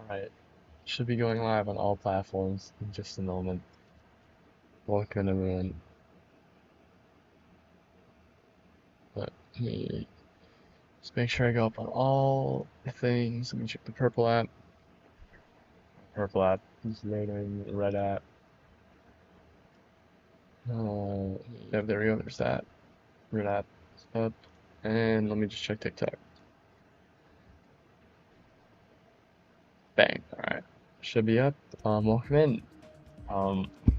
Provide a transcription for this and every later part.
Alright, should be going live on all platforms in just a moment. Welcome everyone. Let me just make sure I go up on all things. Let me check the purple app. Purple app is loading. Red app. Yeah, there we go. There's that. Red app is up. And let me just check TikTok. Bang. Alright. Should be up. Welcome in.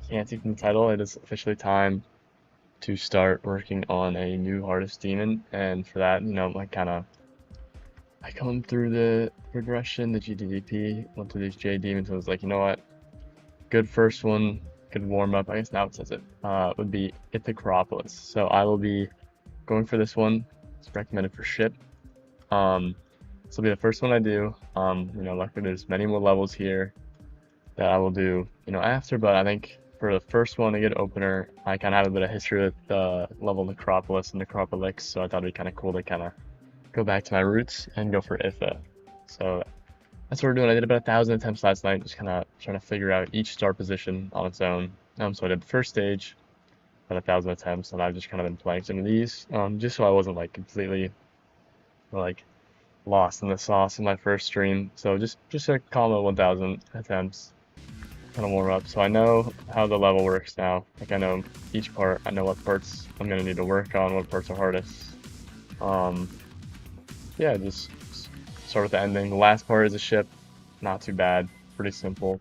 Can't see from the title, it is officially time to start working on a new hardest demon, and for that, I come through the progression, the GDDP, went through these Jade demons, and was like, you know what, good first one, good warm up, I guess now it says it, would be Ithacropolis. So I will be going for this one. It's recommended for ship. This will be the first one I do. Luckily there's many more levels here that I will do, after, but I think for the first one, a good opener, I kind of have a bit of history with the level Necropolis and Necropolix, so I thought it'd be kind of cool to kind of go back to my roots and go for Itha. So that's what we're doing. I did about 1,000 attempts last night, just kind of trying to figure out each star position on its own. So I did the first stage, about 1,000 attempts, and I've just kind of been playing some of these, just so I wasn't like completely like lost in the sauce in my first stream. So just a calm at 1,000 attempts. Kind of warm up, so I know how the level works now. Like I know each part, I know what parts I'm gonna need to work on, what parts are hardest. Yeah, just start with the ending. The last part is a ship, not too bad, pretty simple.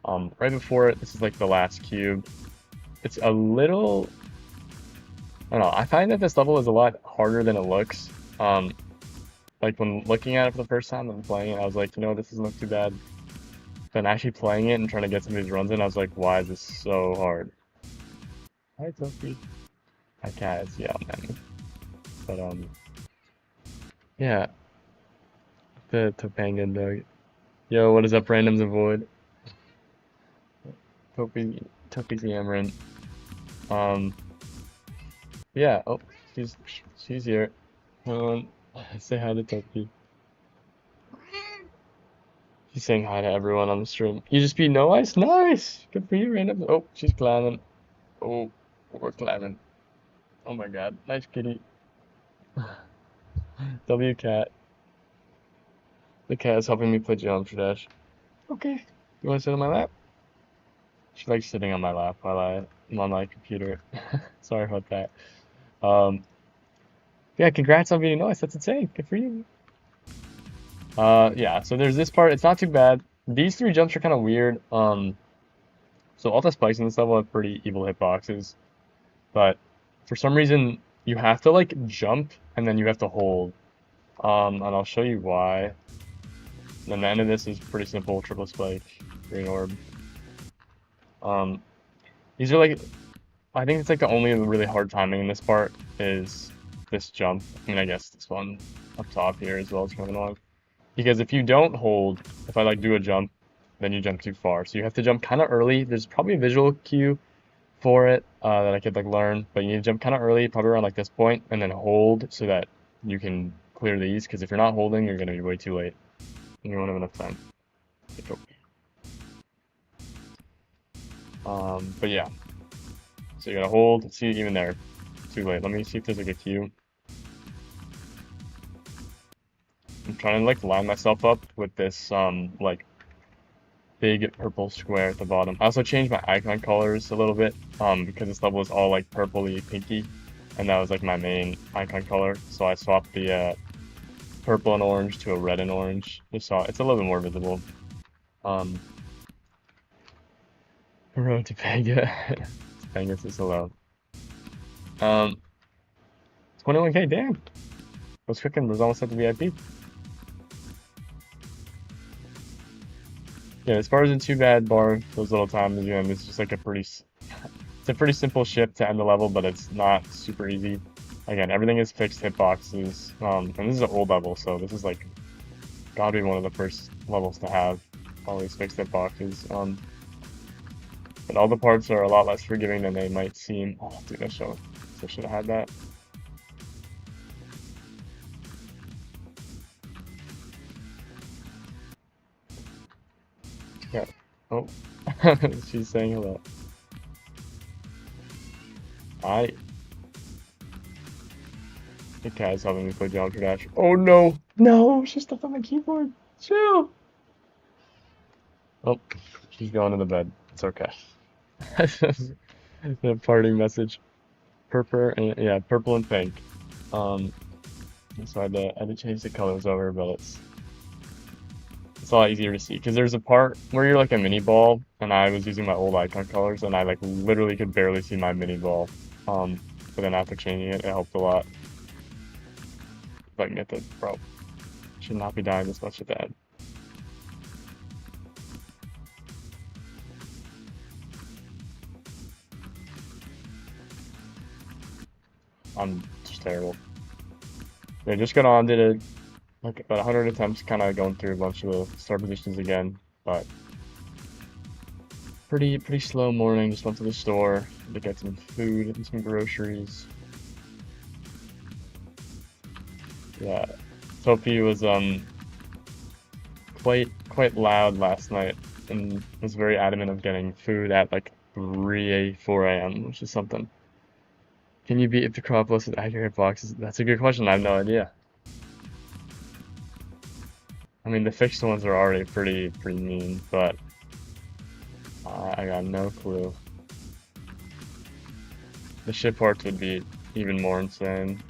Right before it, this is like the last cube. It's a little, I don't know, I find that this level is a lot harder than it looks. Like when looking at it for the first time and playing it, I was like, this doesn't look too bad. Then actually playing it and trying to get some of these runs in, I was like, why is this so hard? Hi, Sophie. My cat is yelling at me. But, yeah. The Topanga dog. Yo, what is up, randoms and void? Topi's yammering. Yeah, oh, she's here. Hold on. Say hi to Topi. She's saying hi to everyone on the stream. You just be no ice? Nice! Good for you, random. Oh, she's climbing. Oh, we're climbing. Oh my god, nice kitty. W cat. The cat is helping me play Geometry Dash. Okay. You want to sit on my lap? She likes sitting on my lap while I'm on my computer. Sorry about that. Yeah, congrats on beating noise. That's insane. Good for you. Yeah, so there's this part. It's not too bad. These three jumps are kind of weird. So all the spikes in this level have pretty evil hitboxes, but for some reason you have to like jump and then you have to hold. And I'll show you why. Then the end of this is pretty simple, triple spike, green orb. These are like, I think it's like the only really hard timing in this part is this jump. I mean, I guess this one up top here as well is coming along. Because if you don't hold, if I like do a jump, then you jump too far. So you have to jump kind of early. There's probably a visual cue for it that I could like learn, but you need to jump kind of early, probably around like this point, and then hold so that you can clear these. Because if you're not holding, you're gonna be way too late. And you won't have enough time. But yeah. So you gotta hold. See, even there, too late. Let me see if there's like a cue. I'm trying to like line myself up with this like big purple square at the bottom. I also changed my icon colors a little bit because this level is all like purpley pinky, and that was like my main icon color. So I swapped the purple and orange to a red and orange. Just saw it's a little bit more visible. Road to Panga. Pangus is so low. 21k, damn. Was cooking, was almost at the VIP. Yeah, as far as isn't too bad, bar those little times, it's just like it's a pretty simple ship to end the level, but it's not super easy. Again, everything is fixed hitboxes, and this is an old level, so this is like, gotta be one of the first levels to have all these fixed hitboxes. But all the parts are a lot less forgiving than they might seem. Oh, dude, I should have had that. Yeah. Oh, she's saying hello. I. The cat's helping me play Geometry Dash. Oh no! No! She stepped on my keyboard! Chill! Oh, she's going to the bed. It's okay. The parting message. Purple and yeah, purple and pink. Um, so I had to change the colors over, but it's a lot easier to see because there's a part where you're like a mini ball, and I was using my old icon colors, and I like literally could barely see my mini ball. Um, but then after changing it, it helped a lot. If I can get the bro, should not be dying this much at that. I'm just terrible. Yeah, just got on, did like about 100 attempts, kind of going through a bunch of the start positions again, but pretty slow morning. Just went to the store to get some food and some groceries. Yeah, Sophie was quite loud last night and was very adamant of getting food at like 4 a.m., which is something. Can you beat Ithacropolis with accurate boxes? That's a good question. I have no idea. I mean, the fixed ones are already pretty mean, but I got no clue. The ship parts would be even more insane.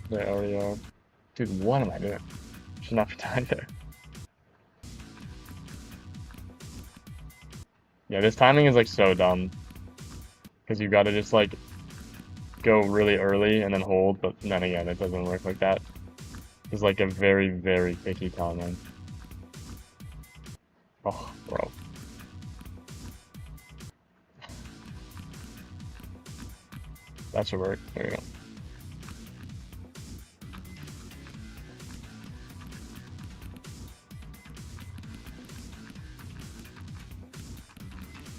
They already are. Dude, what am I doing? Should not be dying there. Yeah, this timing is like so dumb. Because you gotta just like go really early and then hold, but then again, it doesn't work like that. It's like a very picky timing. Oh, bro. That should work. There you go.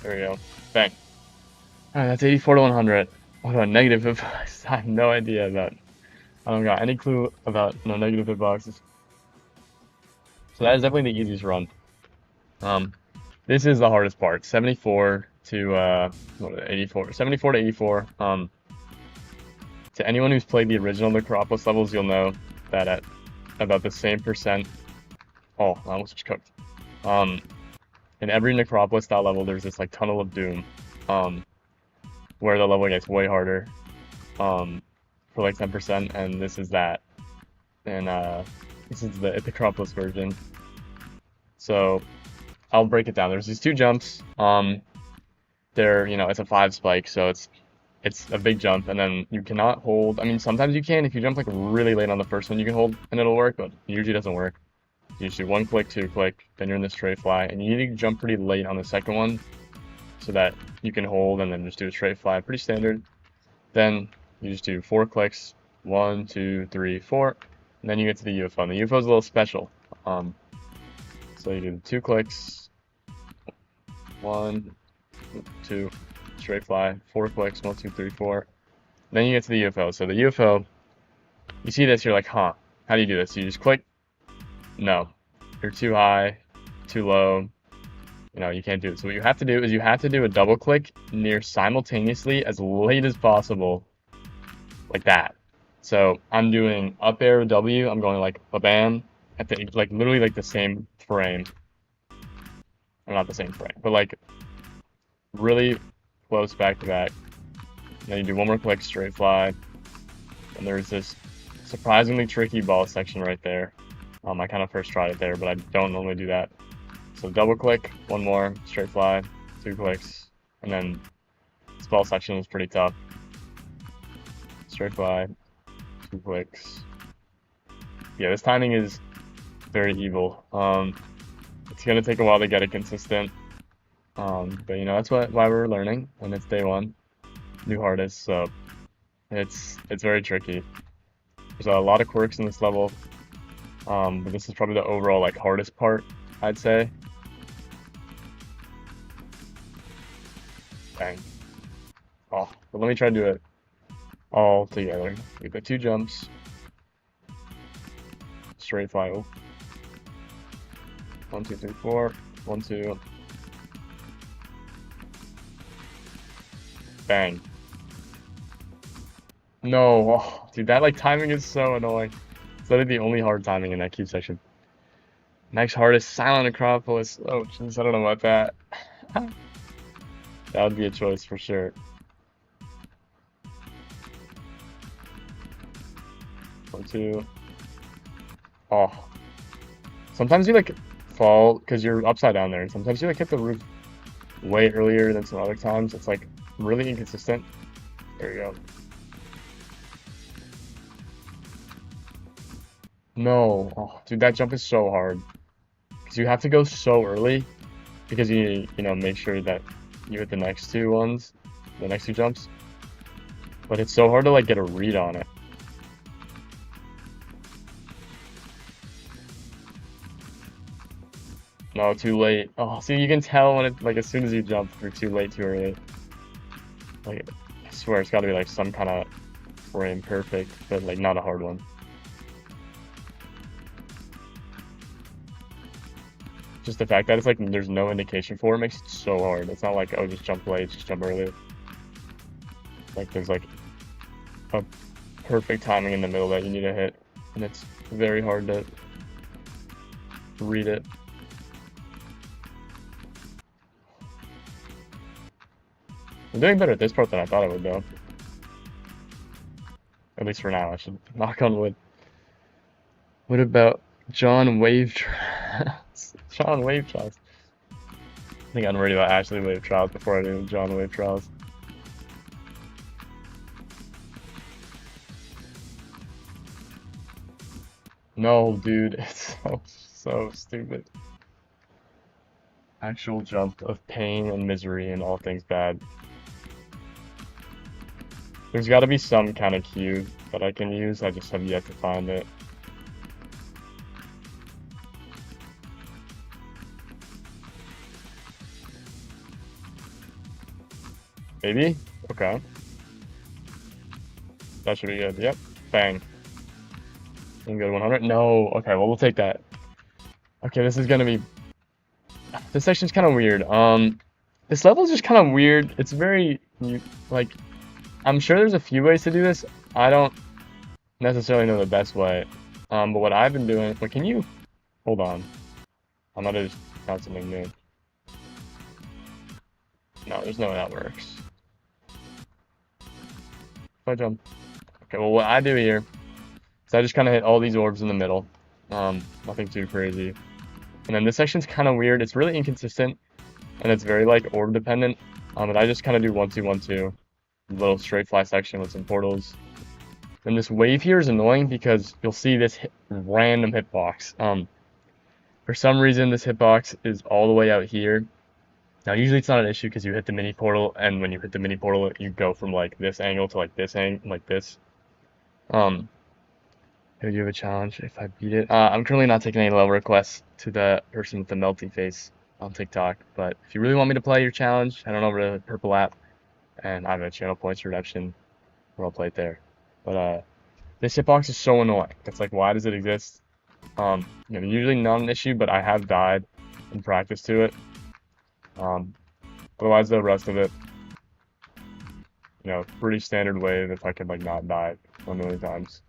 There we go. Bang. Alright, that's 84 to 100. What about negative hitbox? I have no idea about. I don't got any clue about no negative hitboxes. So that is definitely the easiest run. This is the hardest part. 74 to 84. 74 to 84. To anyone who's played the original Ithacropolis levels, you'll know that at about the same percent. Oh, I almost just cooked. In every Ithacropolis style level, there's this like tunnel of doom. Where the level gets way harder. For like 10%, and this is that. And this is the Ithacropolis version. So I'll break it down. There's these two jumps. They're, it's a 5 spike, so it's a big jump, and then you cannot hold. I mean, sometimes you can. If you jump like really late on the first one, you can hold and it'll work, but it usually doesn't work. You just do 1 click, 2 click, then you're in the straight fly, and you need to jump pretty late on the second one so that you can hold and then just do a straight fly. Pretty standard. Then you just do 4 clicks, 1, 2, 3, 4, and then you get to the UFO. And the UFO is a little special. So you do 2 clicks, 1, 2, straight fly, 4 clicks, 1, 2, 3, 4. Then you get to the UFO. So the UFO, you see this, you're like, huh, how do you do this? You just click. No, you're too high, too low. You can't do it. So what you have to do is you have to do a double click near simultaneously as late as possible, like that. So I'm doing up arrow W. I'm going like bam at the like literally like the same frame. Or not the same frame, but like really close back to back. Then you do 1 more click, straight fly, and there's this surprisingly tricky ball section right there. I kind of first tried it there, but I don't normally do that. So double click, 1 more, straight fly, 2 clicks, and then this ball section is pretty tough. Straight fly, 2 clicks. Yeah, this timing is very evil. It's gonna take a while to get it consistent. But that's why we're learning, and it's day 1, new hardest, so it's very tricky. There's a lot of quirks in this level, but this is probably the overall like hardest part, I'd say. Dang. Oh, but let me try to do it all together. We've got 2 jumps, straight fly. 1, 2, 3, 4. 1, 2, Bang. No, oh, dude, that like timing is so annoying. It's literally the only hard timing in that cube section. Next hardest, Silent Acropolis. Oh, jeez, I don't know about that. That would be a choice for sure. 1, 2. Oh, sometimes you like fall because you're upside down there, and sometimes you like hit the roof way earlier than some other times. It's like really inconsistent. There you go. No, oh, dude, that jump is so hard because you have to go so early because you know make sure that you hit the next two ones, the next two jumps. But it's so hard to like get a read on it. No, too late. Oh, see, you can tell when it like as soon as you jump, you're too late, too early. Like, I swear it's got to be like some kind of frame perfect, but like not a hard one. Just the fact that it's like there's no indication for it makes it so hard. It's not like, oh, just jump late, just jump early. Like there's like a perfect timing in the middle that you need to hit, and it's very hard to read it. I'm doing better at this part than I thought I would, though. At least for now, I should knock on wood. What about John Wave Trials? John Wave Trials. I think I'm worried about Ashley Wave Trials before I do John Wave Trials. No, dude, it's so stupid. Actual jump of pain and misery and all things bad. There's got to be some kind of cue that I can use, I just have yet to find it. Maybe? Okay. That should be good. Yep. Bang. And good 100. No. Okay, well, we'll take that. Okay, this is gonna be... This section's kind of weird. This level is just kind of weird. It's very, like... I'm sure there's a few ways to do this. I don't necessarily know the best way. But what I've been doing... Wait, can you... Hold on. I might have just found something new. No, there's no way that works. If I jump... Okay, well, what I do here is I just kind of hit all these orbs in the middle. Nothing too crazy. And then this section's kind of weird. It's really inconsistent, and it's very, like, orb dependent. But I just kind of do 1, 2, 1, 2. Little straight fly section with some portals. And this wave here is annoying because you'll see this random hitbox. For some reason, this hitbox is all the way out here. Now, usually it's not an issue because you hit the mini portal, and when you hit the mini portal, you go from, like, this angle to, like, this angle, like this. Maybe you have a challenge if I beat it. I'm currently not taking any level requests to the person with the melty face on TikTok, but if you really want me to play your challenge, head on over to the purple app, and I have a channel points redemption where I'll play it there. But this hitbox is so annoying. It's like, why does it exist? You know, usually not an issue, but I have died in practice to it. Otherwise, the rest of it, you know, pretty standard wave if I could like not die 1 million times.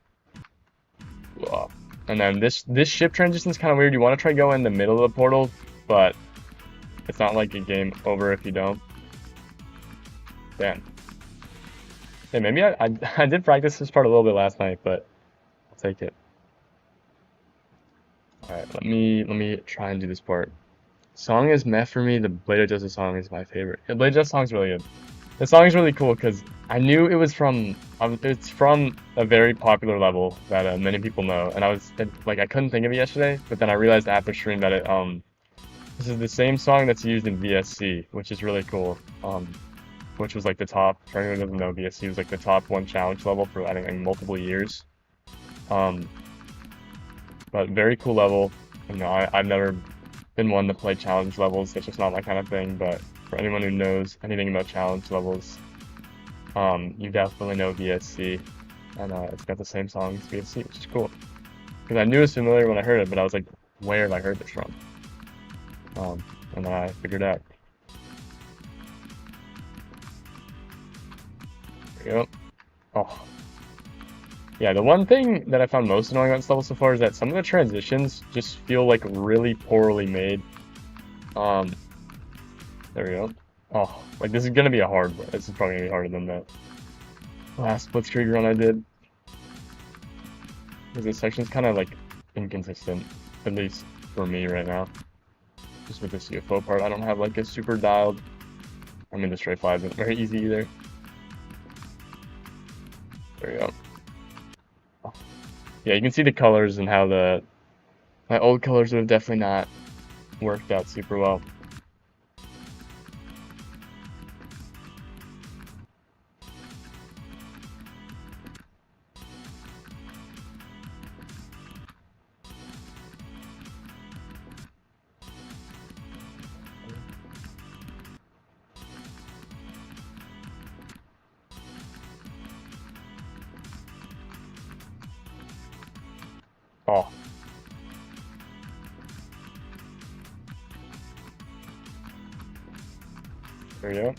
And then this ship transition is kind of weird. You want to try go in the middle of the portal, but it's not like a game over if you don't. Damn. Hey, maybe I did practice this part a little bit last night, but I'll take it. All right, let me try and do this part. Song is meh for me. The Blade of Justice song is my favorite. The Blade of Justice song is really good. The song is really cool because I knew it was from it's from a very popular level that many people know, and I couldn't think of it yesterday, but then I realized after stream that it this is the same song that's used in VSC, which is really cool. Which was like the top, for anyone who doesn't know, VSC was like the top 1 challenge level for I think like multiple years. But very cool level. You know, I've never been one to play challenge levels. It's just not my kind of thing. But for anyone who knows anything about challenge levels, you definitely know VSC, and it's got the same song as VSC, which is cool. Because I knew it was familiar when I heard it, but I was like, where did I heard this from? And then I figured out. Yep. Oh. Yeah, the one thing that I found most annoying on this level so far is that some of the transitions just feel like really poorly made. Um, there we go. Oh, like this is gonna be a hard one. This is probably gonna be harder than the last blitzkrieg run I did. Because this section's kind of like inconsistent, at least for me right now. Just with the CFO part, I don't have like a super dialed. I mean, the straight fly isn't very easy either. There we go. Oh. Yeah, you can see the colors and how my old colors would have definitely not worked out super well. Oh. There we go.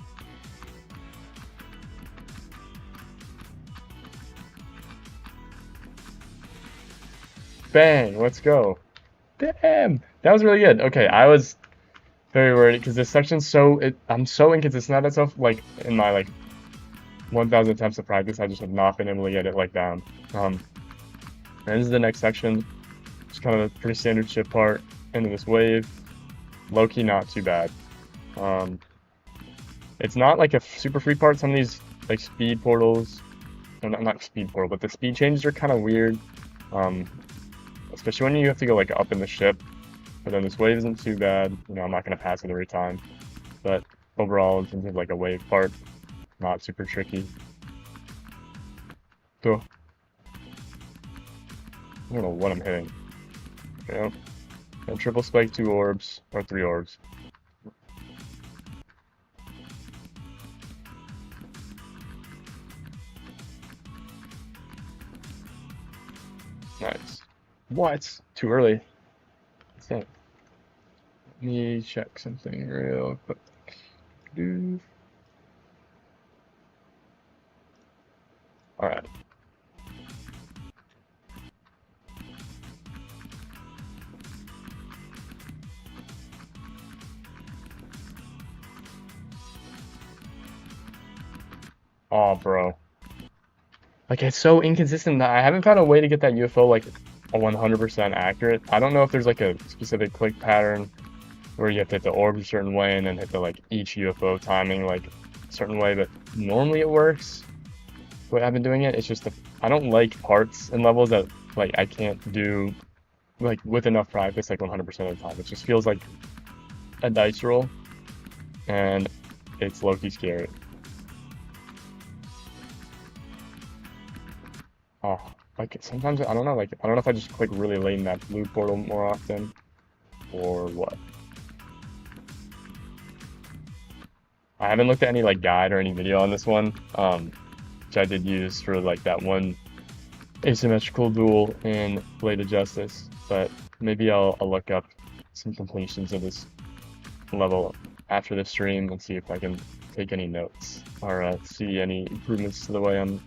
Bang, let's go. Damn, that was really good. Okay, I was very worried because this section's I'm so inconsistent at that stuff. Like in my like 1,000 attempts of practice, I just have not been able to get it like down. And this is the next section. It's kind of a pretty standard ship part into this wave. Low-key, not too bad. It's not like a super free part. Some of these like speed portals, not speed portal, but the speed changes are kind of weird. Especially when you have to go like up in the ship. But then this wave isn't too bad. You know, I'm not gonna pass it every time. But overall, in terms of like a wave part, not super tricky. So I don't know what I'm hitting. You know, and triple spike 2 orbs or 3 orbs. Nice. What? Too early. Let me check something real quick. Alright. Oh, bro. Like, it's so inconsistent that I haven't found a way to get that UFO, like, a 100% accurate. I don't know if there's, like, a specific click pattern where you have to hit the orbs a certain way and then hit the, like, each UFO timing, like, a certain way, but normally it works. The way I've been doing it, it's just I don't like parts and levels that, like, I can't do, like, with enough practice, like, 100% of the time. It just feels like a dice roll, and it's low-key scary. Oh, like sometimes I don't know, like I don't know if I just click really late in that blue portal more often, or what. I haven't looked at any like guide or any video on this one, which I did use for like that one asymmetrical duel in Blade of Justice, but maybe I'll look up some completions of this level after the stream and see if I can take any notes or see any improvements to the way I'm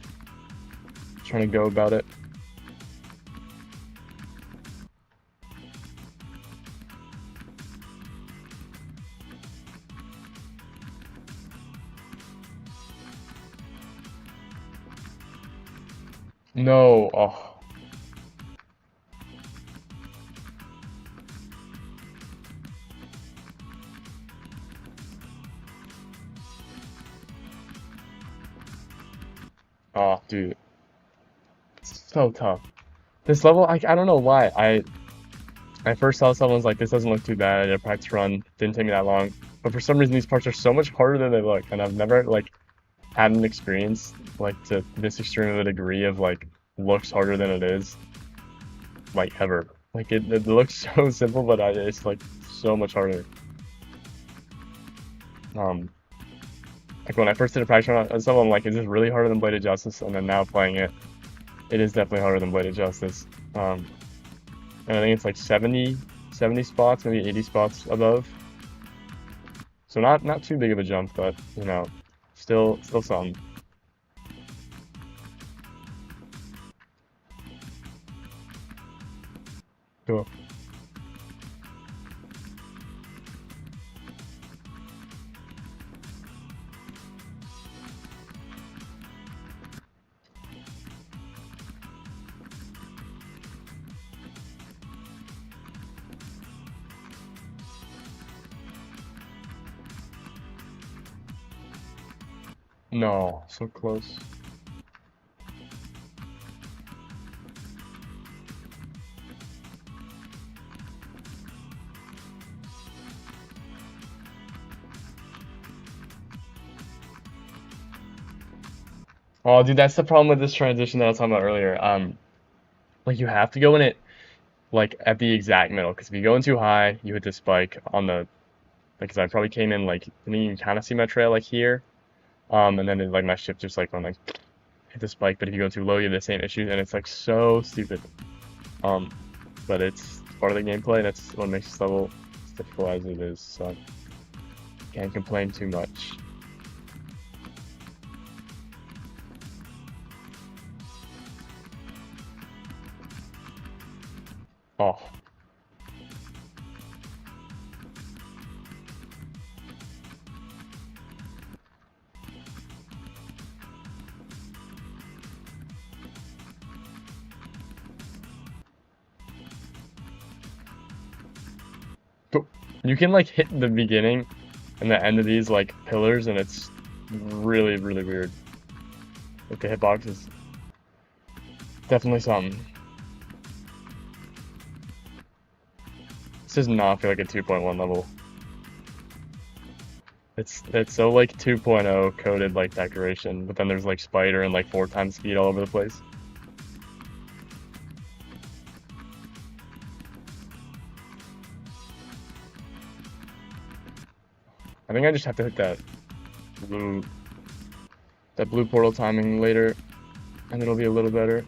trying to go about it. No, oh. Oh, dude. It's so tough. This level, I don't know why. I first saw someone was like, this doesn't look too bad. I did a practice run. Didn't take me that long. But for some reason, these parts are so much harder than they look. And I've never, like, had an experience, like, to this extreme of a degree of, like, looks harder than it is. Like, ever. Like, it looks so simple, but it's, like, so much harder. Like, when I first did a practice run on someone, like, is this really harder than Blade of Justice? And then now playing it, it is definitely harder than Blade of Justice. And I think it's like 70 spots, maybe 80 spots above. So not too big of a jump, but you know, still something. Cool. No, so close. Oh, dude, that's the problem with this transition that I was talking about earlier. Like you have to go in it like at the exact middle, because if you go in too high, you hit the spike on the like. Cause I probably came in like, I mean, you can kind of see my trail like here, and then like my ship just like went like hit the spike. But if you go too low, you have the same issue, and it's like so stupid. Um, but it's part of the gameplay. That's what makes this level as difficult as it is. So can't complain too much. Oh, you can like hit the beginning and the end of these like pillars, and it's really, really weird. Like the hitbox is definitely something. This does not feel like a 2.1 level. It's so like 2.0 coded like decoration, but then there's like spider and like 4 times speed all over the place. I think I just have to hit blue that blue portal timing later, and it'll be a little better.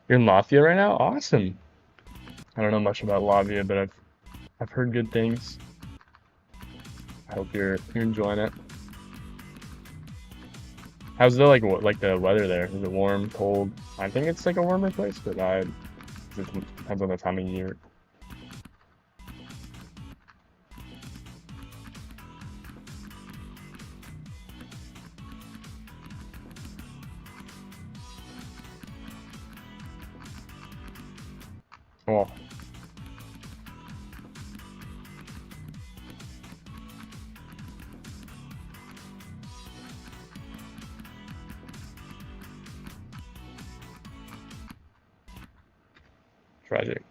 You're in Latvia right now? Awesome. I don't know much about Latvia, but I've heard good things. I hope you're enjoying it. How's the like the weather there? Is it warm, cold? I think it's like a warmer place, but it depends on the time of year. Oh, tragic.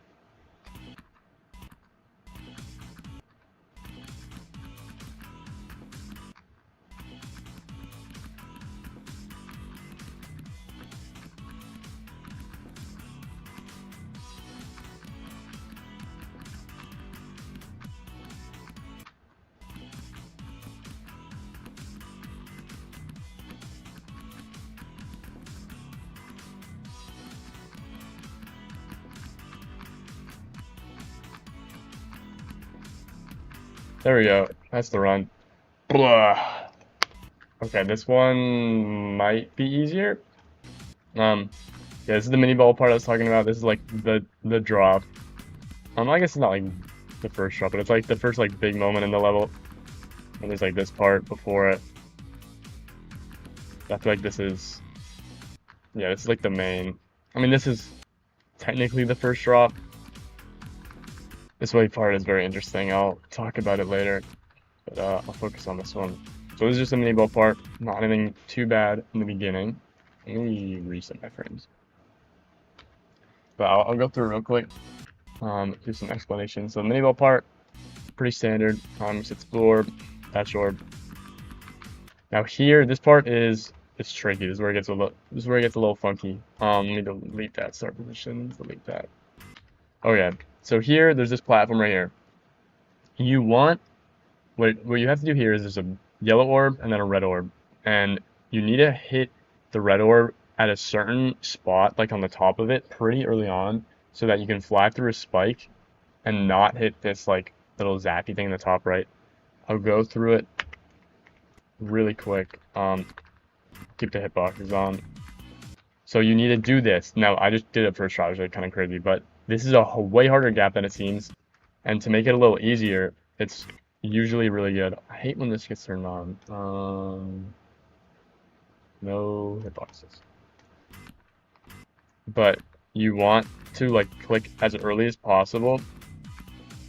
There we go. That's the run. Blah. Okay, this one might be easier. Yeah, this is the mini ball part I was talking about. This is like the drop. I guess it's not like the first drop, but it's like the first like big moment in the level. And there's like this part before it. I feel like this is, yeah, this is like the main. I mean, this is technically the first drop. This way part is very interesting. I'll talk about it later, but I'll focus on this one. So this is just a mini ball part. Not anything too bad in the beginning. Let me reset my frames. But I'll go through real quick. Do some explanation. So the mini ball part, pretty standard. It's blue orb, that's orb. Now here, this part is it's tricky. This is where it gets a little funky. Let me delete that start position. Delete that. Oh yeah. So here, there's this platform right here. You want what you have to do here is there's a yellow orb and then a red orb, and you need to hit the red orb at a certain spot, like on the top of it, pretty early on, so that you can fly through a spike and not hit this like little zappy thing in the top right. I'll go through it really quick. Keep the hitboxes on. So you need to do this. Now, I just did it first try, which is kind of crazy, but this is a way harder gap than it seems. And to make it a little easier, it's usually really good. I hate when this gets turned on. No hitboxes. But you want to like click as early as possible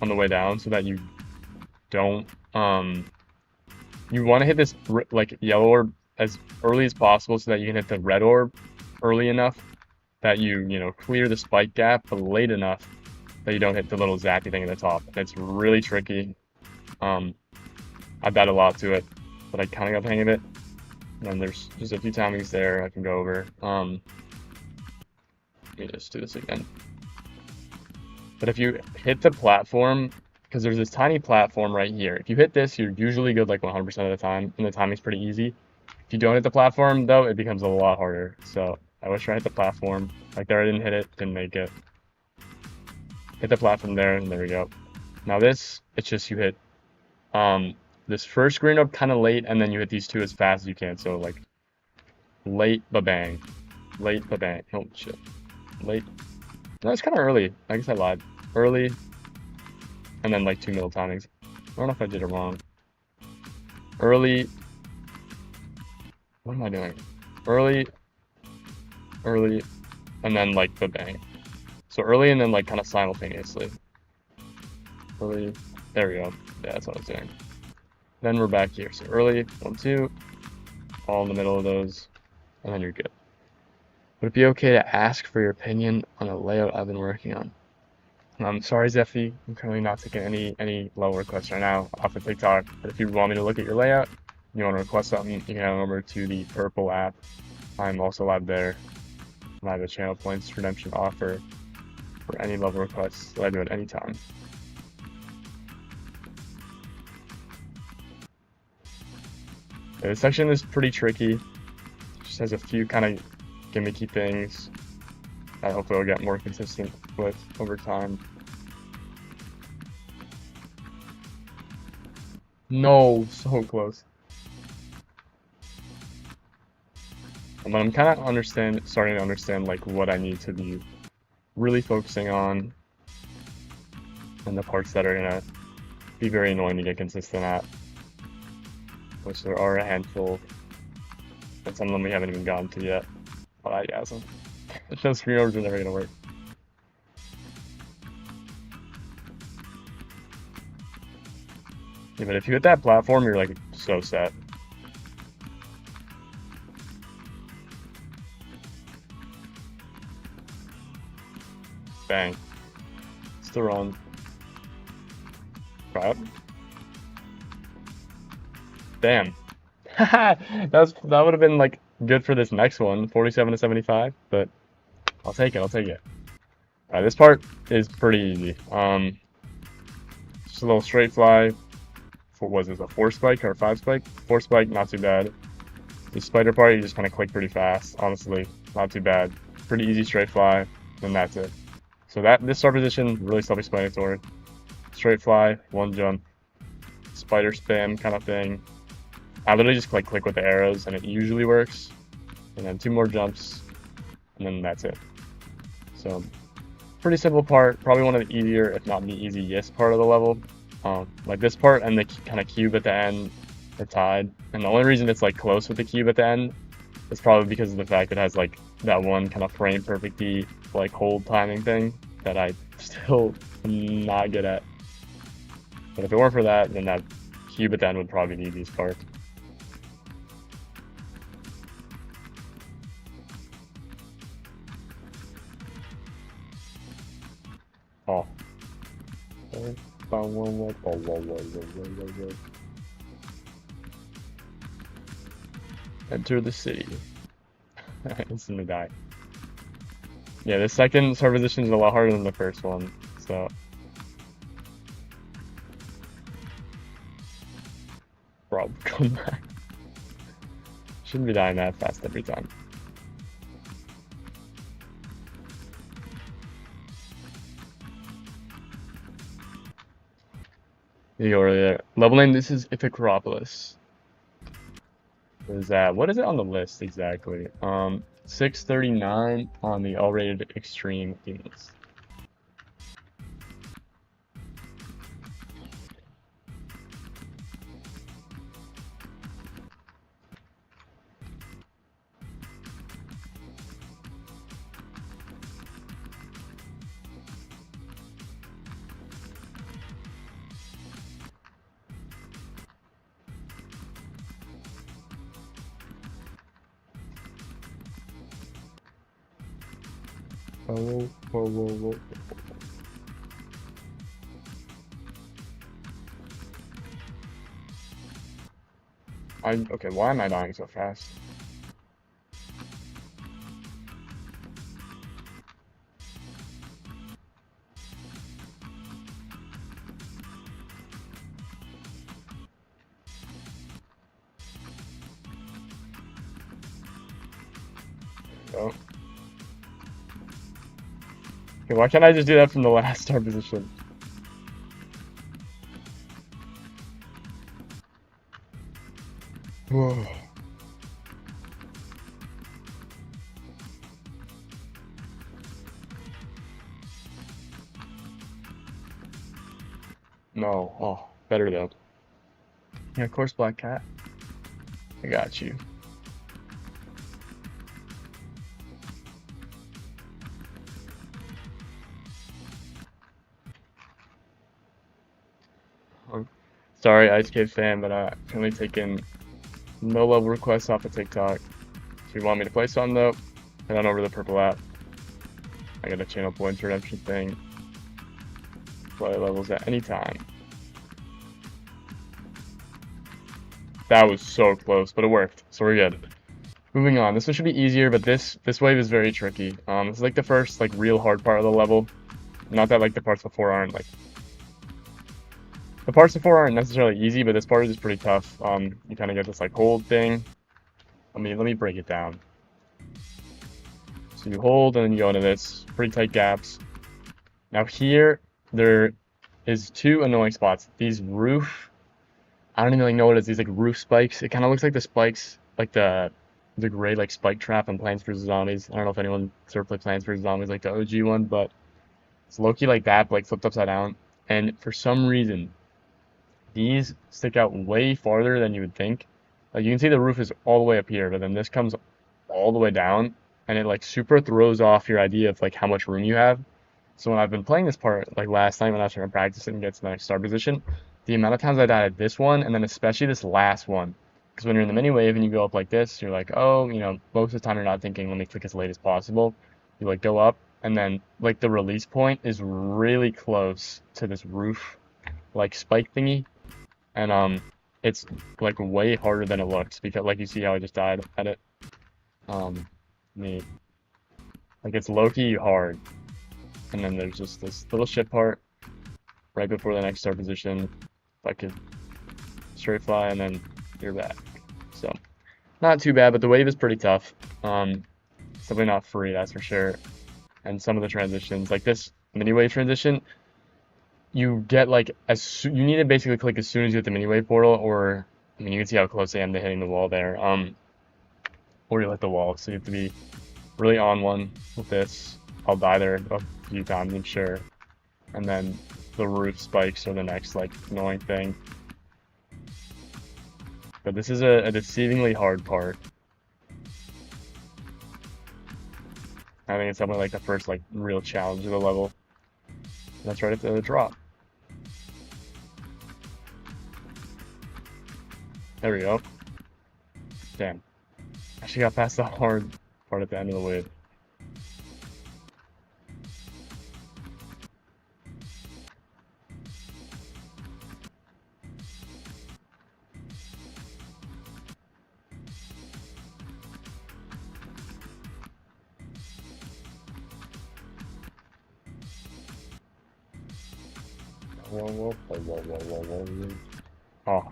on the way down so that you don't you want to hit this like yellow orb as early as possible so that you can hit the red orb early enough that you know clear the spike gap, but late enough that you don't hit the little zappy thing at the top. It's really tricky. I bet a lot to it, but I kind of got the hang of it. And there's just a few timings there I can go over. Let me just do this again. But if you hit the platform, because there's this tiny platform right here. If you hit this, you're usually good like 100% of the time, and the timing's pretty easy. If you don't hit the platform, though, it becomes a lot harder. So I wish I hit the platform. Like there, I didn't hit it, didn't make it. Hit the platform there, and there we go. Now this, it's just you hit this first green up kind of late, and then you hit these two as fast as you can. So like late, ba-bang. Late, ba-bang. Oh, shit. Late. No, it's kind of early. I guess I lied. Early, and then like 2 middle timings. I don't know if I did it wrong. Early. What am I doing? Early, and then like the bang. So early and then like kind of simultaneously. Early. There we go. Yeah, that's what I was doing. Then we're back here. So early, 1, 2, all in the middle of those, and then you're good. Would it be okay to ask for your opinion on a layout I've been working on? I'm sorry, Zeffy. I'm currently not taking any level requests right now off of TikTok. But if you want me to look at your layout, you want to request something, you can head on over to the Purple app. I'm also live there. I have a channel points redemption offer for any level requests that I do at any time. This section is pretty tricky. It just has a few kind of gimmicky things that hopefully I'll get more consistent with over time. No, so close. But I'm kind of starting to understand like what I need to be really focusing on, and the parts that are gonna be very annoying to get consistent at, which there are a handful, and some of them we haven't even gotten to yet. But I guess them. Those screen overs are never gonna work. Yeah, but if you hit that platform, you're like so set. Bang. Still wrong. Crap. Damn. that would have been like good for this next one, 47 to 75, but I'll take it. Alright, this part is pretty easy. Just a little straight fly. Was this a 4 spike or a 5 spike? 4 spike, not too bad. The spider part, you just kind of click pretty fast. Honestly, not too bad. Pretty easy straight fly, and that's it. So this start position, really self-explanatory. Straight fly, 1 jump, spider spam kind of thing. I literally just click with the arrows, and it usually works. And then 2 more jumps, and then that's it. So, pretty simple part. Probably one of the easier, if not the easiest part of the level. Like this part and the kind of cube at the end are tied. And the only reason it's like close with the cube at the end is probably because of the fact it has like that one kind of frame perfectly like hold timing thing that I still am not good at. But if it weren't for that, then that cube at the end would probably be the easiest part. Oh. Enter the city. Instantly die. Yeah, the second start position is a lot harder than the first one, so. Bro, come back. Shouldn't be dying that fast every time. There you go, right there. Level name, this is Ithacropolis. is that, what is it on the list exactly? 639 on the all-rated extreme units. Oh, whoa, whoa, whoa. Okay, why am I dying so fast? Oh. Okay, why can't I just do that from the last start position? Whoa. No. Oh, better though. Yeah, of course, Black Cat. I got you. Sorry, Ice Cave fan, but I'm only taking no level requests off of TikTok. If you want me to play some though, head on over to the purple app. I got a channel points redemption thing. Play levels at any time. That was so close, but it worked, so we're good. Moving on, this one should be easier, but this wave is very tricky. This is like the first like real hard part of the level. Not that like the parts before aren't like the parts before aren't necessarily easy, but this part is pretty tough. You kind of get this like hold thing. Let me break it down. So you hold and then you go into this pretty tight gaps. Now here there is two annoying spots. These roof, I don't even like know what it is. These like roof spikes. It kind of looks like the spikes, like the gray like spike trap in Plants vs Zombies. I don't know if anyone ever played Plants vs Zombies like the OG one, but it's low-key like that, but like flipped upside down. And for some reason, these stick out way farther than you would think. Like you can see the roof is all the way up here, but then this comes all the way down, and it like super throws off your idea of like how much room you have. So when I've been playing this part, like last night when I was trying to practice it and get to the next start position, the amount of times I died at this one, and then especially this last one, because when you're in the mini wave and you go up like this, you're like, oh, you know, most of the time you're not thinking, let me click as late as possible. You like go up, and then like the release point is really close to this roof, like spike thingy, and it's like way harder than it looks because like you see how I just died at it. Neat. Like it's low-key hard. And then there's just this little ship part right before the next start position. If I could straight fly and then you're back. So not too bad, but the wave is pretty tough. It's definitely not free, that's for sure. And some of the transitions, like this mini wave transition, you get like you need to basically click as soon as you hit the mini wave portal, or I mean you can see how close I am to hitting the wall there. Or you hit the wall, so you have to be really on one with this. I'll die there a few times, I'm sure. And then the roof spikes are the next like annoying thing. But this is a deceivingly hard part. I think it's definitely like the first like real challenge of the level. That's right at the drop. There we go. Damn. Actually got past the hard part at the end of the wave. Oh.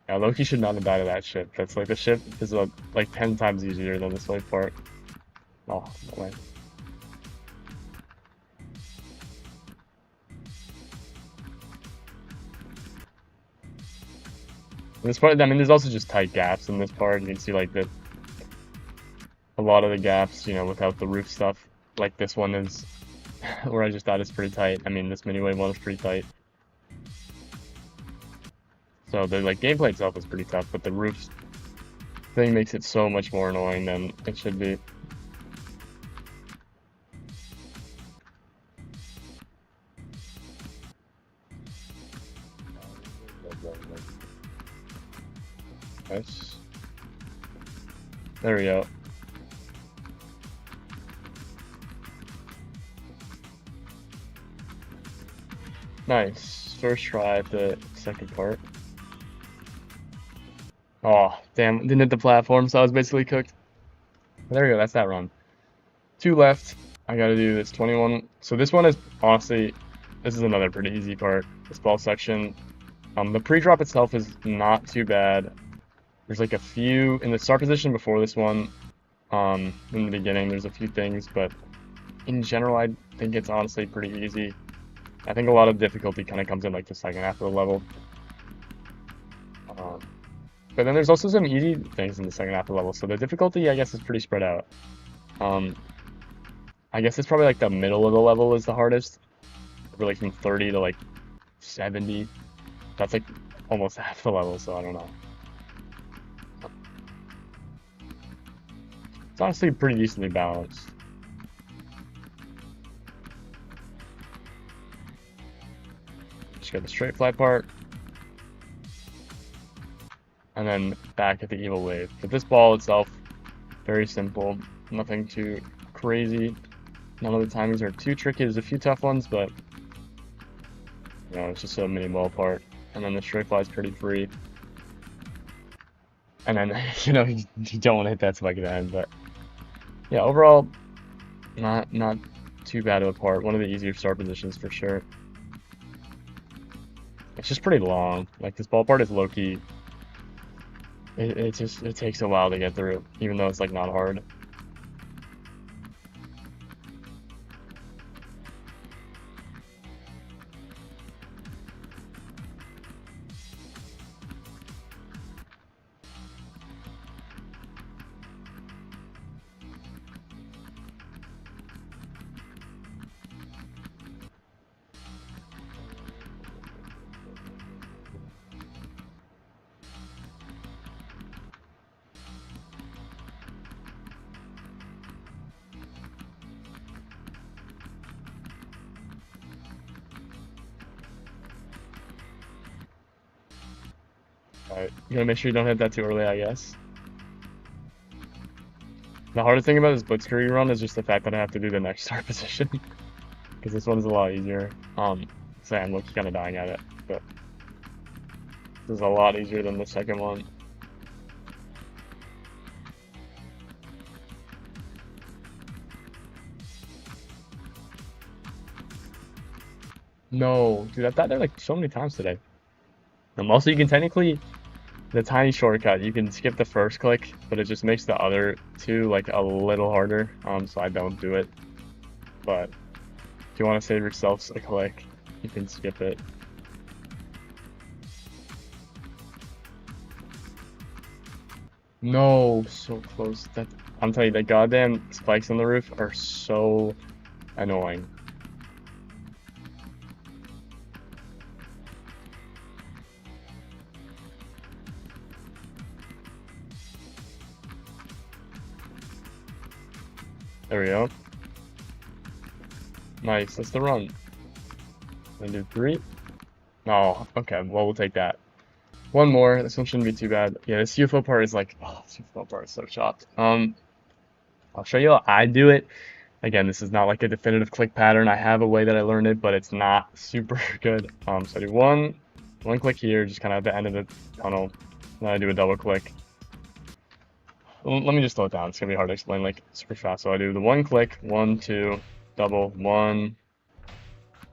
Yeah, Loki should not have died to that ship. That's like the ship is like 10 times easier than this wave part. Oh, no way. This part, I mean, there's also just tight gaps in this part. You can see like a lot of the gaps, you know, without the roof stuff. Like this one is, where I just thought it's pretty tight. I mean, this mini-wave one is pretty tight. So the like gameplay itself is pretty tough, but the roof thing makes it so much more annoying than it should be. Nice. There we go. Nice. First try at the second part. Oh, damn. Didn't hit the platform, so I was basically cooked. There we go. That's that run. 2 left. I gotta do this 21. So this one is honestly, this is another pretty easy part. This ball section. The pre-drop itself is not too bad. There's like a few in the start position before this one. In the beginning, there's a few things, but in general, I think it's honestly pretty easy. I think a lot of difficulty kind of comes in like the second half of the level. But then there's also some easy things in the second half of the level, so the difficulty, I guess, is pretty spread out. I guess it's probably like the middle of the level is the hardest. We're like from 30 to like 70. That's like almost half the level, so I don't know. It's honestly pretty decently balanced. Just got the straight fly part. And then back at the evil wave. But this ball itself, very simple. Nothing too crazy. None of the timings are too tricky. There's a few tough ones, but you know, it's just a mini ball part. And then the straight fly is pretty free. And then, you know, you don't want to hit that spike at the end, but yeah, overall, not too bad of a part. One of the easier start positions for sure. It's just pretty long. Like this ball part is low-key. It takes a while to get through, even though it's like not hard. Alright, you gotta make sure you don't hit that too early, I guess. The hardest thing about this blitzkrieg run is just the fact that I have to do the next start position. Because this one's a lot easier. So I'm kind of dying at it, but this is a lot easier than the second one. No, dude, I've died there like so many times today. Also, you can technically, the tiny shortcut, you can skip the first click, but it just makes the other two like a little harder. So I don't do it. But if you want to save yourself a click, you can skip it. No, so close. That I'm telling you, the goddamn spikes on the roof are so annoying. There we go. Nice, that's the run. Gonna do 3. Oh, okay, well, we'll take that. One more, this one shouldn't be too bad. Yeah, this UFO part is like, oh, this UFO part is so chopped. I'll show you how I do it. Again, this is not like a definitive click pattern. I have a way that I learned it, but it's not super good. So I do one click here, just kind of at the end of the tunnel. Then I do a double click. Let me just slow it down. It's gonna be hard to explain like super fast. So I do the 1 click, 1, 2, double, 1,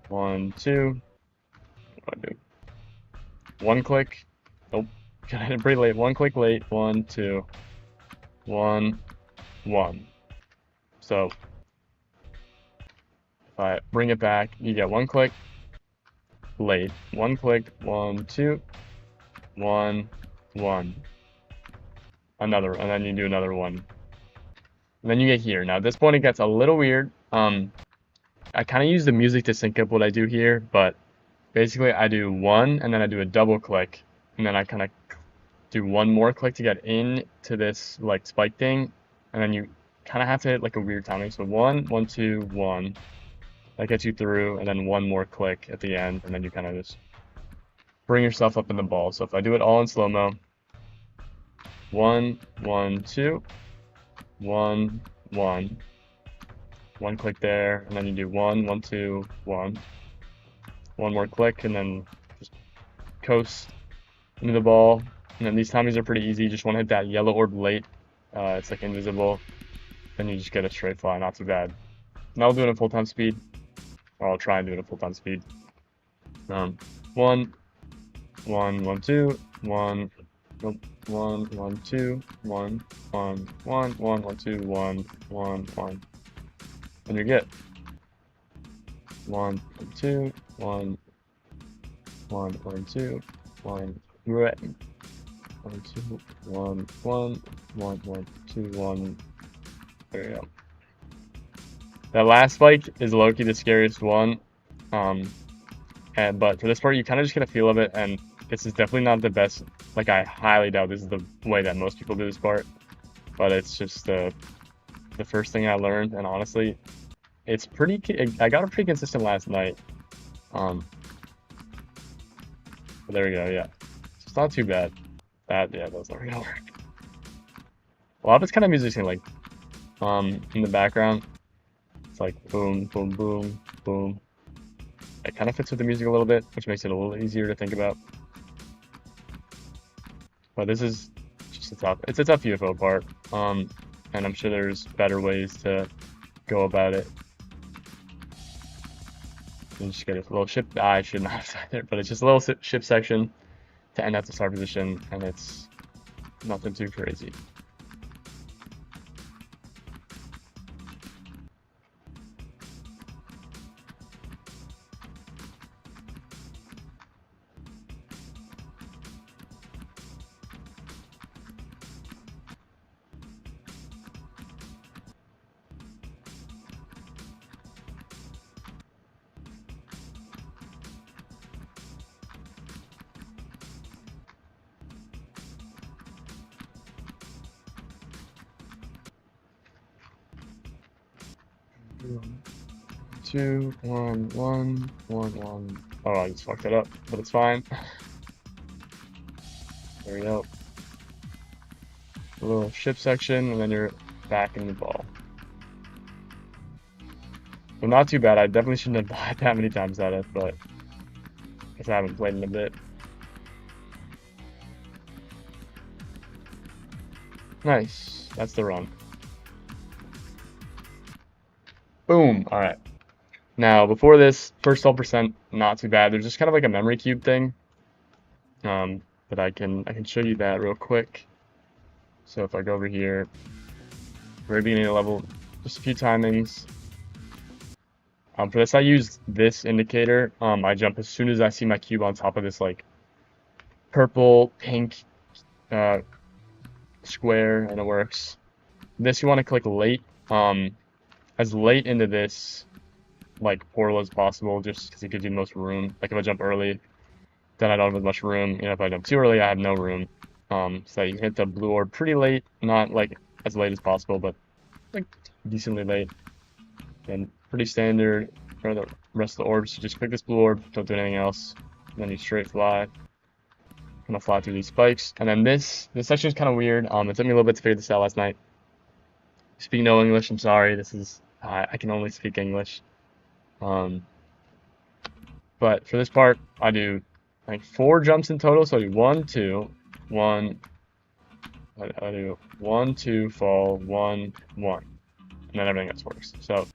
1, 2. What do I do? 1 click. Nope. Got it pretty late. 1 click late. 1, 2, 1, 1. So if I bring it back, you get 1 click late. 1 click. 1, 2, 1, one, another, and then you do another one. And then you get here. Now at this point it gets a little weird. I kind of use the music to sync up what I do here, but basically I do one and then I do a double click, and then I kind of do one more click to get into this like spike thing, and then you kind of have to hit like a weird timing. So 1, 1, 2, 1. That gets you through, and then one more click at the end, and then you kind of just bring yourself up in the ball. So if I do it all in slow-mo, 1, 1, 2, 1, 1. One click there, and then you do 1, 1, 2, 1. One more click, and then just coast into the ball. And then these timings are pretty easy. You just want to hit that yellow orb late. It's like invisible. Then you just get a straight fly, not too bad. Now I'll do it at full-time speed. Or I'll try and do it at full-time speed. 1, 1, 1, 2, 1, nope, 1, 1, 2, 1, 1, 1, 1, 1, 2, 1, 1, 1. And you're good. 1, 2, 1, 1, 1, 2, 1, right. 1, 2, 1, 1, 1, 1, 2, 1. There you go. That last spike is low-key the scariest one. But for this part, you kind of just get a feel of it, and this is definitely not the best. Like, I highly doubt this is the way that most people do this part, but it's just the first thing I learned, and honestly, it's pretty. I got it pretty consistent last night. But there we go. Yeah, it's not too bad. Yeah, that's not gonna work. A lot of it's kind of music, like, in the background. It's like boom, boom, boom, boom. It kind of fits with the music a little bit, which makes it a little easier to think about. But this is just it's a tough UFO part. And I'm sure there's better ways to go about it. You just get a little ship. I should not have said there, but it's just a little ship section to end at the start position, and it's nothing too crazy. Two, one, one, one, one. Oh, I just fucked it up, but it's fine. There we go. A little ship section, and then you're back in the ball. So not too bad. I definitely shouldn't have died that many times at it, but I guess I haven't played in a bit. Nice. That's the run. Boom. All right. Now, before this, first 12%, not too bad. There's just kind of like a memory cube thing. But I can show you that real quick. So if I go over here, very beginning of the level, just a few timings. For this, I use this indicator. I jump as soon as I see my cube on top of this like purple, pink square, and it works. This you want to click late, as late into this like portal as possible, just because it gives you the most room. Like if I jump early, then I don't have as much room. You know, if I jump too early, I have no room. So you hit the blue orb pretty late, not like as late as possible, but like decently late. And pretty standard for the rest of the orbs. You just click this blue orb, don't do anything else, and then you straight fly. I'm gonna fly through these spikes, and then this section is kind of weird. It took me a little bit to figure this out last night. Speak no English. I'm sorry. This is I can only speak English. But for this part, I do like 4 jumps in total. So I do 1, 2, 1. I do 1, 2, fall, 1, 1, and then everything else works. So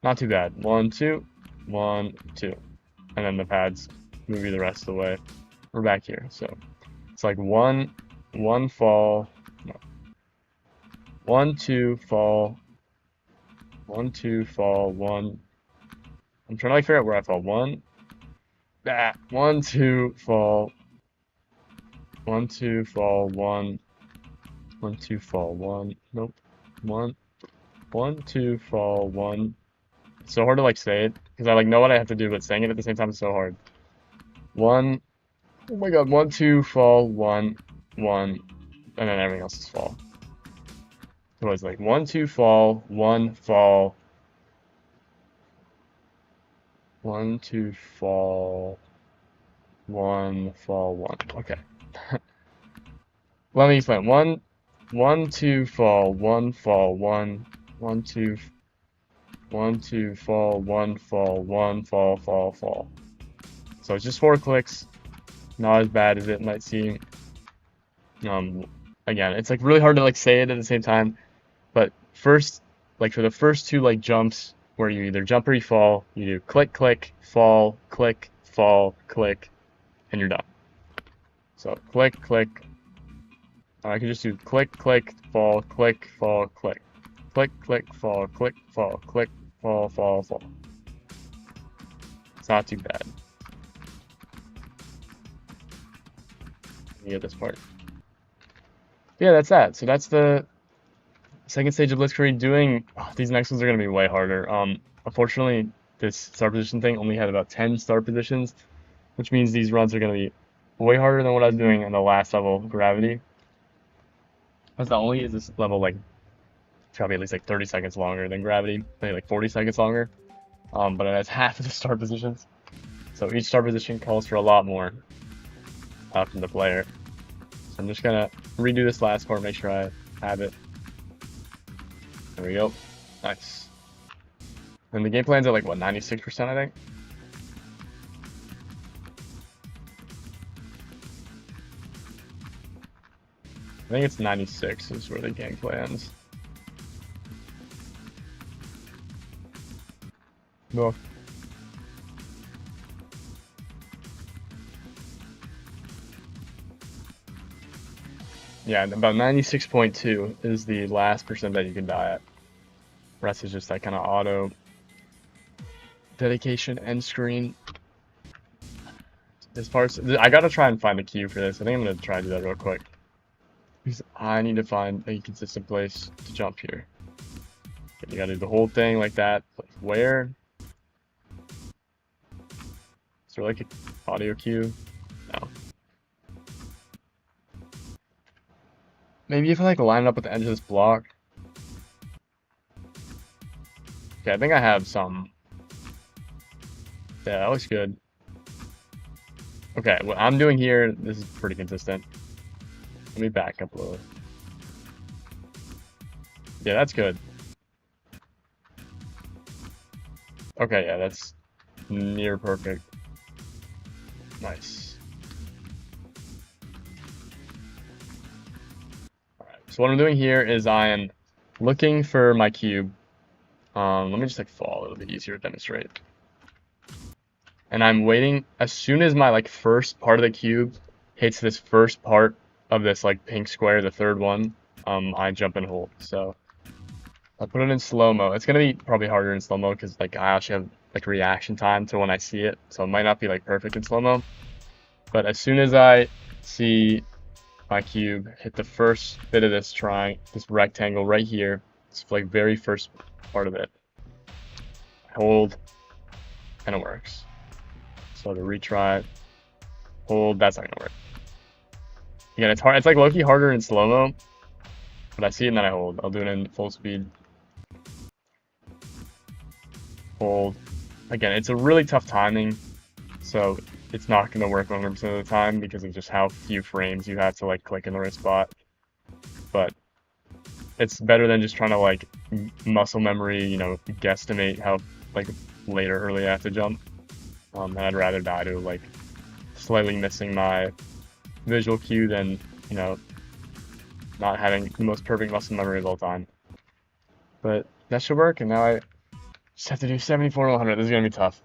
not too bad. 1, 2, 1, 2, and then the pads move you the rest of the way. We're back here. So it's like 1, 1 fall, no. 1, 2 fall, 1, 2 fall, 1. I'm trying to like figure out where I fall. 1, 1, 2 fall, 1, 2, fall, 1. 1, 2, fall, 1. Nope. 1, 1, 2, fall, 1. It's so hard to like say it because I like know what I have to do, but saying it at the same time is so hard. 1. Oh my god. 1, 2, fall, 1, 1, and then everything else is fall. So it's like 1, 2, fall, 1, fall. 1, 2, fall, 1, fall, 1. Okay. Let me explain. 1, 1, 2, fall, 1, fall, 1, 1, 2, 1, 2, fall, 1, fall, 1, fall, fall, fall. So it's just 4 clicks. Not as bad as it might seem. Again, it's like really hard to like say it at the same time. But first, like for the first 2 like jumps where you either jump or you fall, you do click, click, fall, click, fall, click, and you're done. So click, click. I can just do click, click, fall, click, fall, click. Click, click, fall, click, fall, click, fall, fall, fall. It's not too bad. You get this part. Yeah, that's that. So that's the second stage of Blitzkrieg. These next ones are going to be way harder. Unfortunately, this star position thing only had about 10 star positions, which means these runs are going to be way harder than what I was doing in the last level, Gravity. Because not only is this level like probably at least like 30 seconds longer than Gravity, maybe like 40 seconds longer, but it has half of the star positions. So each star position calls for a lot more from the player. So I'm just gonna redo this last part, make sure I have it. There we go. Nice. And the game plan's at like what, 96%, I think? I think it's 96 is where the game plans. No. Yeah, about 96.2 is the last percent that you can die at. The rest is just that kind of auto dedication end screen. As far as I gotta try and find a cue for this. I think I'm gonna try to do that real quick. Because I need to find a consistent place to jump here. You gotta do the whole thing like that. Like where? Is there like an audio cue? No. Maybe if I like line it up with the edge of this block. Okay, I think I have some. Yeah, that looks good. Okay, what I'm doing here, this is pretty consistent. Let me back up a little. Yeah, that's good. Okay, yeah, that's near perfect. Nice. Alright, so what I'm doing here is I am looking for my cube. Let me just like fall, it'll be easier to demonstrate. And I'm waiting, as soon as my like first part of the cube hits this first part of this like pink square, the third one, I jump and hold. So I put it in slow-mo. It's gonna be probably harder in slow-mo because like I actually have like reaction time to when I see it, so it might not be like perfect in slow-mo. But as soon as I see my cube hit the first bit of this this rectangle right here, it's like very first part of it, I hold, and it works. So to retry, hold, that's not gonna work. Again, it's hard. It's like low-key harder in slow-mo, but I see it and then I hold. I'll do it in full speed. Hold. Again, it's a really tough timing, so it's not gonna work 100% of the time because of just how few frames you have to like click in the right spot. But it's better than just trying to like muscle memory, you know, guesstimate how like late or early I have to jump. And I'd rather die to like slightly missing my visual cue than, you know, not having the most perfect muscle memory of all time. But that should work, and now I just have to do 74 to 100. This is gonna be tough.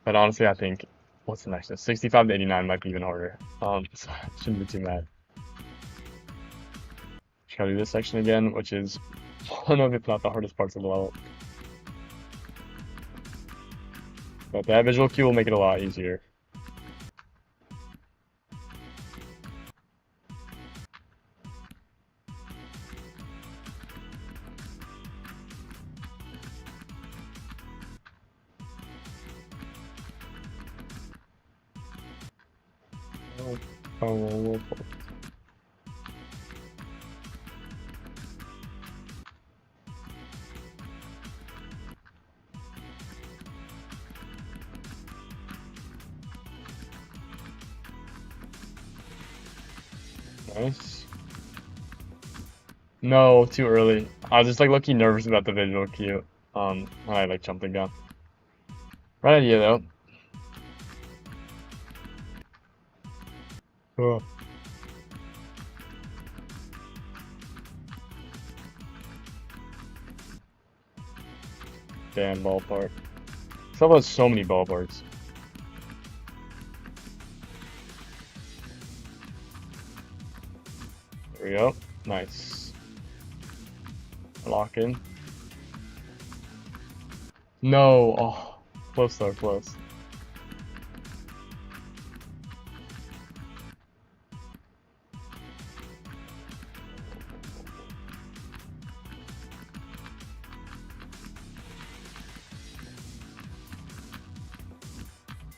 But honestly, I think, what's the next one? 65 to 89 might be even harder. So it shouldn't be too bad. Just gotta do this section again, which is one of, if not the hardest parts of the level. But that visual cue will make it a lot easier. Oh, oh, oh, nice. No, too early. I was just like looking nervous about the visual cue. When I like jumped the gun. Right idea though. Oh, damn ballpark. Some has so many ballparks. There we go. Nice. Lock in. No. Oh, close though, close.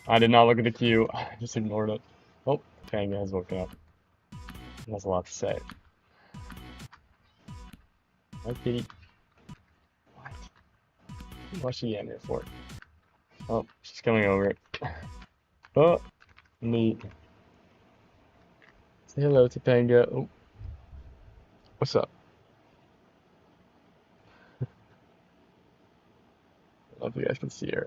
I did not look at the queue. I just ignored it. Oh, Tanga has woken up. He has a lot to say. Hi, kitty. What? What's she in here for? Oh, she's coming over. Oh, neat. Say hello, Topanga. Oh, what's up? I don't know if you guys can see her.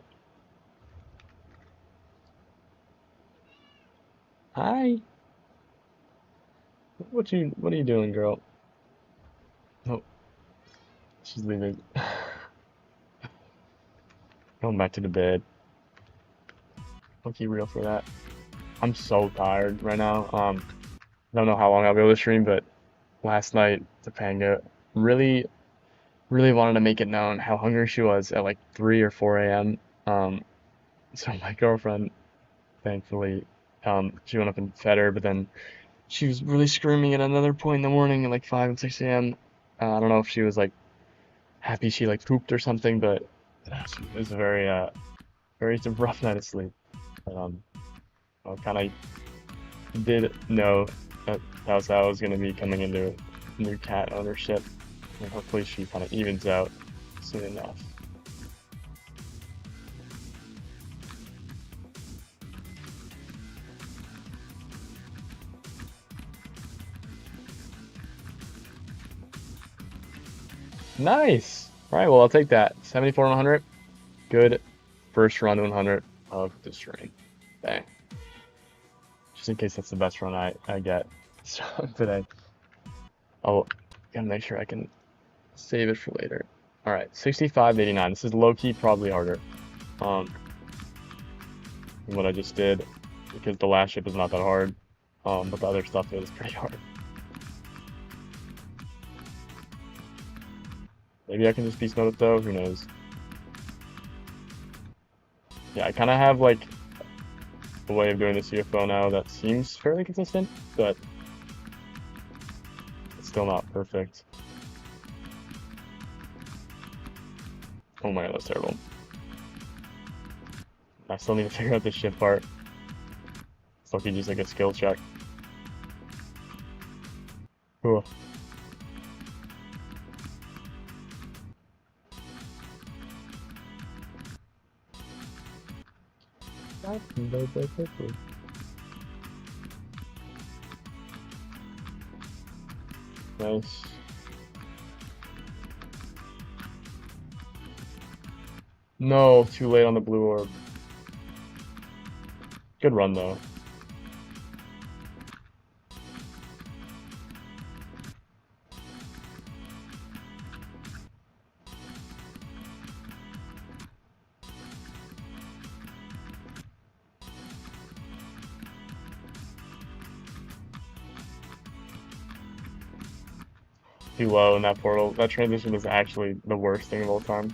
Hi. What are you doing, girl? Oh, she's leaving. Going back to the bed. I'll keep real for that. I'm so tired right now. I don't know how long I'll be able to stream, but last night Topanga really, really wanted to make it known how hungry she was at like 3 or 4 a.m. So my girlfriend, thankfully, she went up and fed her, but then she was really screaming at another point in the morning at like 5 and 6 a.m. I don't know if she was like happy she like pooped or something, but it was a very rough night of sleep. But, I kind of did know that that was how I was going to be coming into new cat ownership, and hopefully she kind of evens out soon enough. Nice! Alright, well, I'll take that. 74 100. Good first run to 100 of the stream. Bang. Just in case that's the best run I get today. I'll gotta make sure I can save it for later. Alright, 65-89. This is low-key probably harder than what I just did, because the last ship is not that hard, but the other stuff is pretty hard. Maybe I can just beast mode it though, who knows. Yeah, I kind of have like a way of doing this UFO now that seems fairly consistent, but it's still not perfect. Oh my god, that's terrible. I still need to figure out the ship part. It's lucky just like a skill check. Cool. Nice. No, too late on the blue orb. Good run though. Too low in that portal. That transition is actually the worst thing of all time.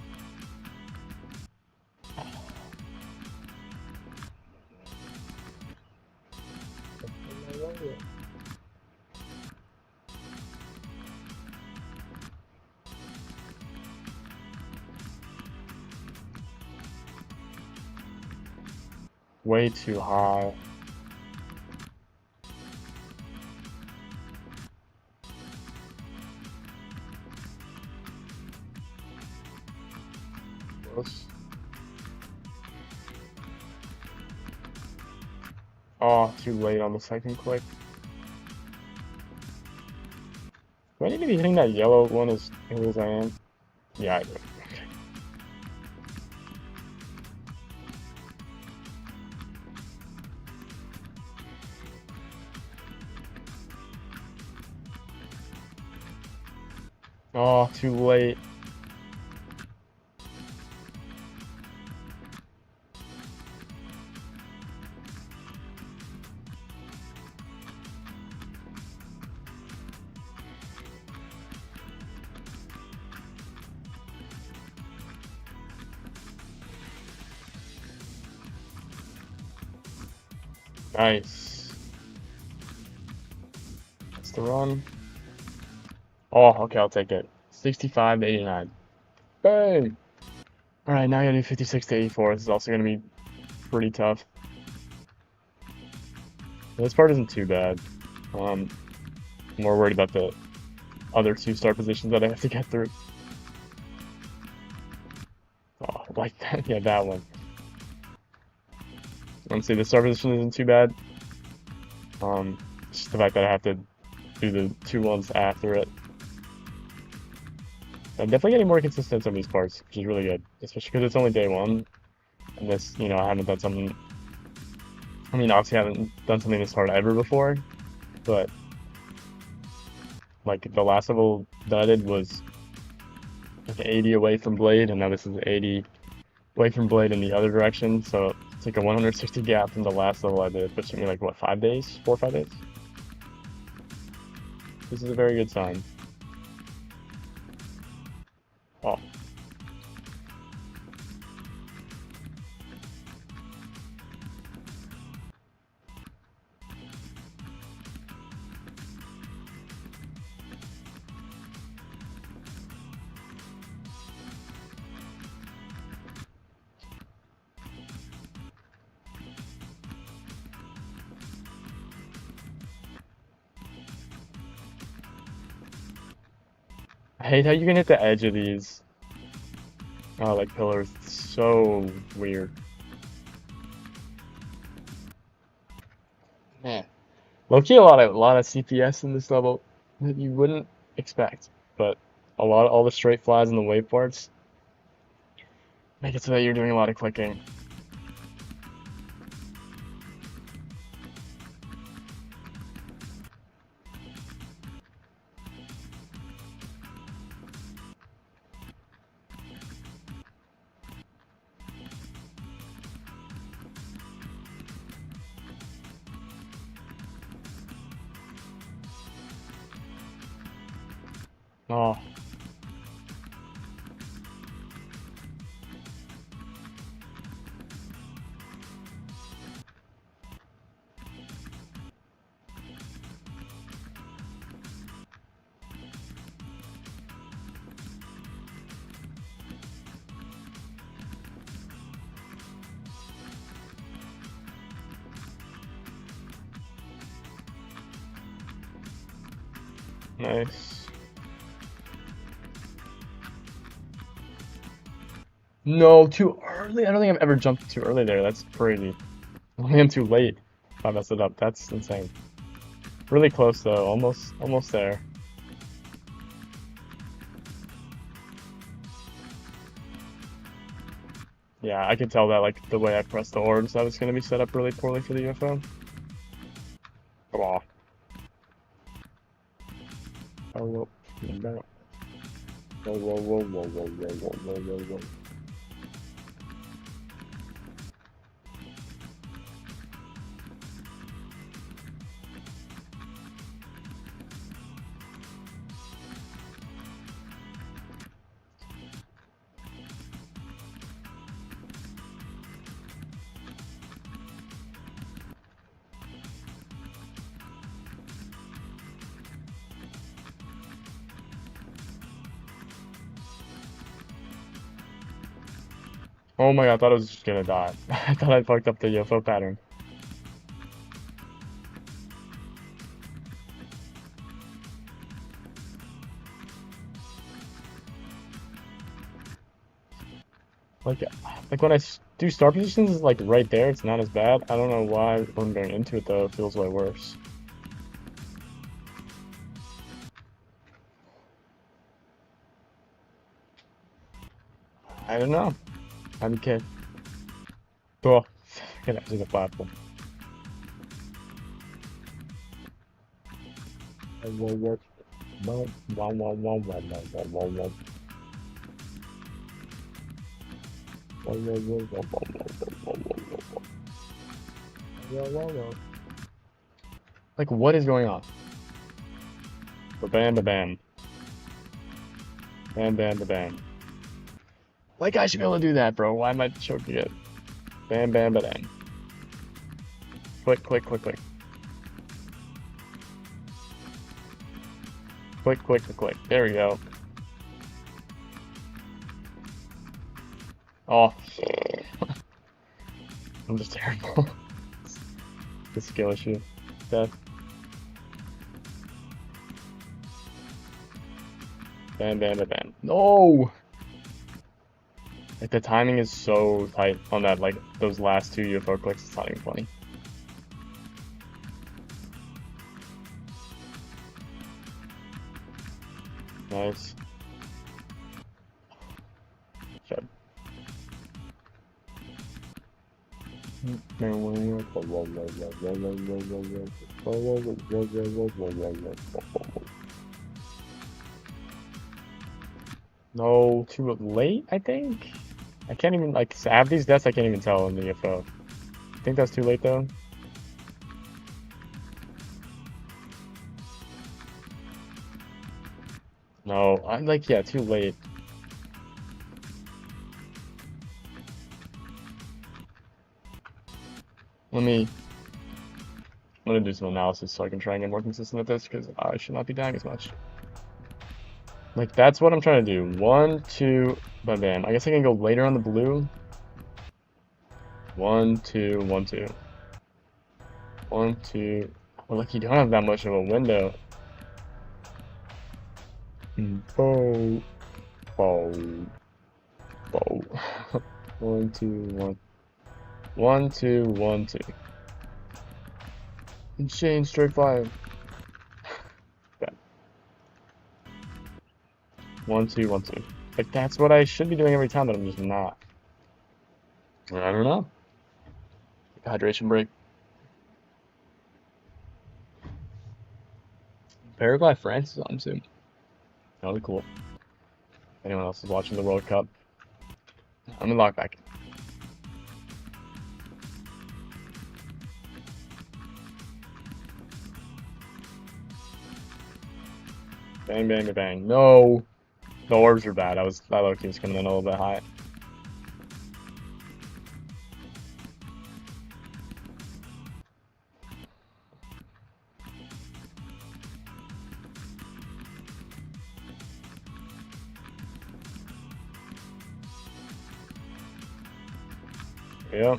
Way too high. close. Oh, too late on the second click. Do I need to be hitting that yellow one as early as I am? Yeah, I do. Okay. Oh, too late. Nice. That's the run. Oh, okay, I'll take it. 65 to 89. Bang! Alright, now I gotta do 56 to 84. This is also gonna be pretty tough. This part isn't too bad. I'm more worried about the other two start positions that I have to get through. Oh, like that. Yeah, that one. Honestly, the start position isn't too bad. It's just the fact that I have to do the two ones after it. I'm definitely getting more consistent on these parts, which is really good. Especially because it's only day one. And this, you know, I haven't done something. I mean, obviously, I haven't done something this hard ever before. But, like, the last level that I did was like 80 away from Blade, and now this is 80 away from Blade in the other direction. So it's like a 160 gap from the last level I did, which took me like, what, 5 days? 4 or 5 days? This is a very good sign. Oh. I hate how you can hit the edge of these, like pillars. It's so weird. Man. Low-key a lot of CPS in this level that you wouldn't expect, but all the straight flies and the wave parts make it so that you're doing a lot of clicking. Oh, nice. No, too early. I don't think I've ever jumped too early there. That's crazy. I am too late. If I messed it up. That's insane. Really close though. Almost there. Yeah, I could tell that like the way I pressed the orbs, that was gonna be set up really poorly for the UFO. Come on. Oh, whoa. No. Whoa, whoa, whoa, whoa, whoa, whoa, whoa, whoa, whoa, whoa. Oh my god, I thought I was just gonna die. I thought I fucked up the UFO pattern. Like, like when I do star positions, it's like right there. It's not as bad. I don't know why when going into it though, it feels way worse. I don't know. I'm kid. Oh, get out of the platform. Like, what is going on? Ba-bam, ba-bam. Bam, bam, ba-bam. Like, I should be able to do that, bro. Why am I choking it? Bam, bam, ba-bam. Click, click, click, click. Click, click, click, click. There we go. Oh. I'm just terrible. The skill issue. Death. Bam, bam, bam, bam. No! Like, the timing is so tight on that, like, those last two UFO clicks, it's not even funny. Nice. Shut. No, too late, I think? I can't even, like, have these deaths, I can't even tell in the UFO. I think that's too late, though. No, I'm like, yeah, too late. Let me do some analysis so I can try and get more consistent with this, because I should not be dying as much. Like, that's what I'm trying to do. 1, 2, bam, bam. I guess I can go later on the blue. 1, 2, 1, 2. 1, 2. Well, like, you don't have that much of a window. Bow. Bow. Bow. 1, 2, 1. 1, 2, 1, 2. Insane straight fire. Okay. 1, 2, 1, 2. Like, that's what I should be doing every time, but I'm just not. I don't know. Hydration break. Paraguay, France is on soon. That'll be cool. If anyone else is watching the World Cup, I'm in lockback. Bang, bang, bang, bang. No! The orbs are bad. That low-key was coming in a little bit high. Yeah.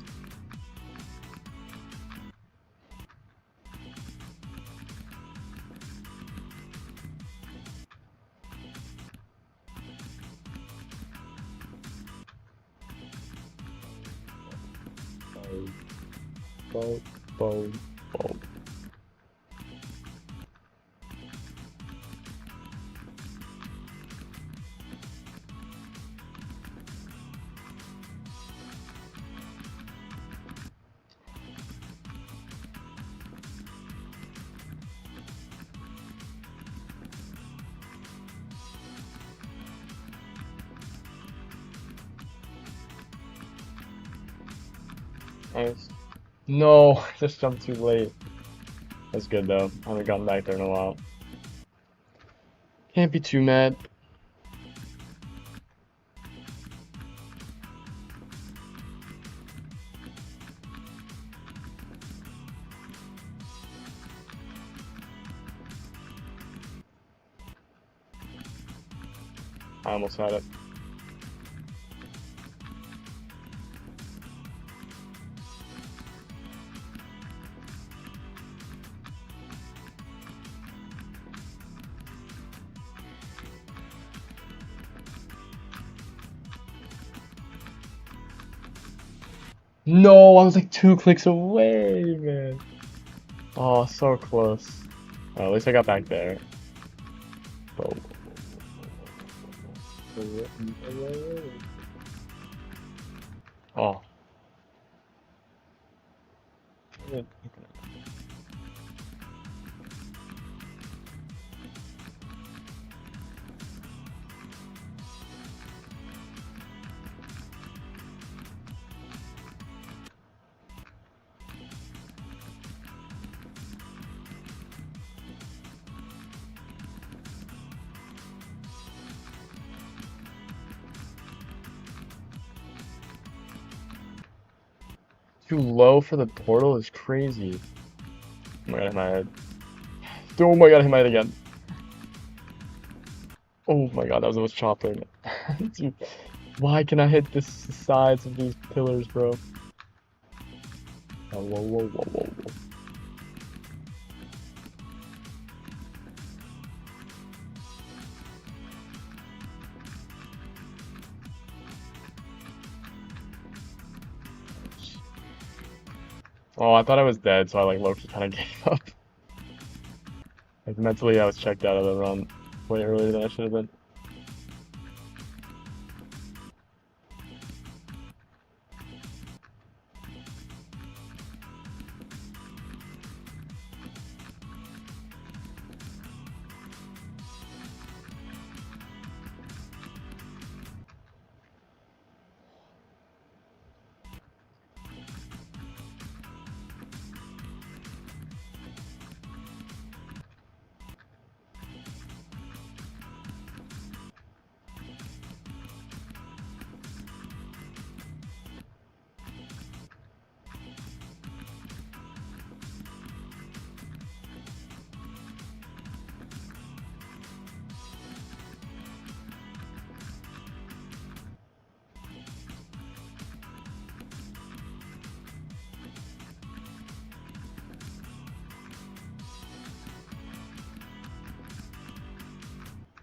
Bow, bow, bow. Nice. No, just jumped too late. That's good though. I haven't gotten back there in a while. Can't be too mad. I almost had it. No, I was like 2 clicks away, man. Oh, so close. Oh, at least I got back there. Oh. Oh. Too low for the portal is crazy. Oh my god, hit my head. Oh my god, hit my head again. Oh my god, that was the most chopping. Dude, why can I hit the sides of these pillars, bro? Oh, whoa, whoa, whoa, whoa, whoa. Oh, I thought I was dead, so I like low-key kind of gave up. Like mentally, I was checked out of the run way earlier than I should have been.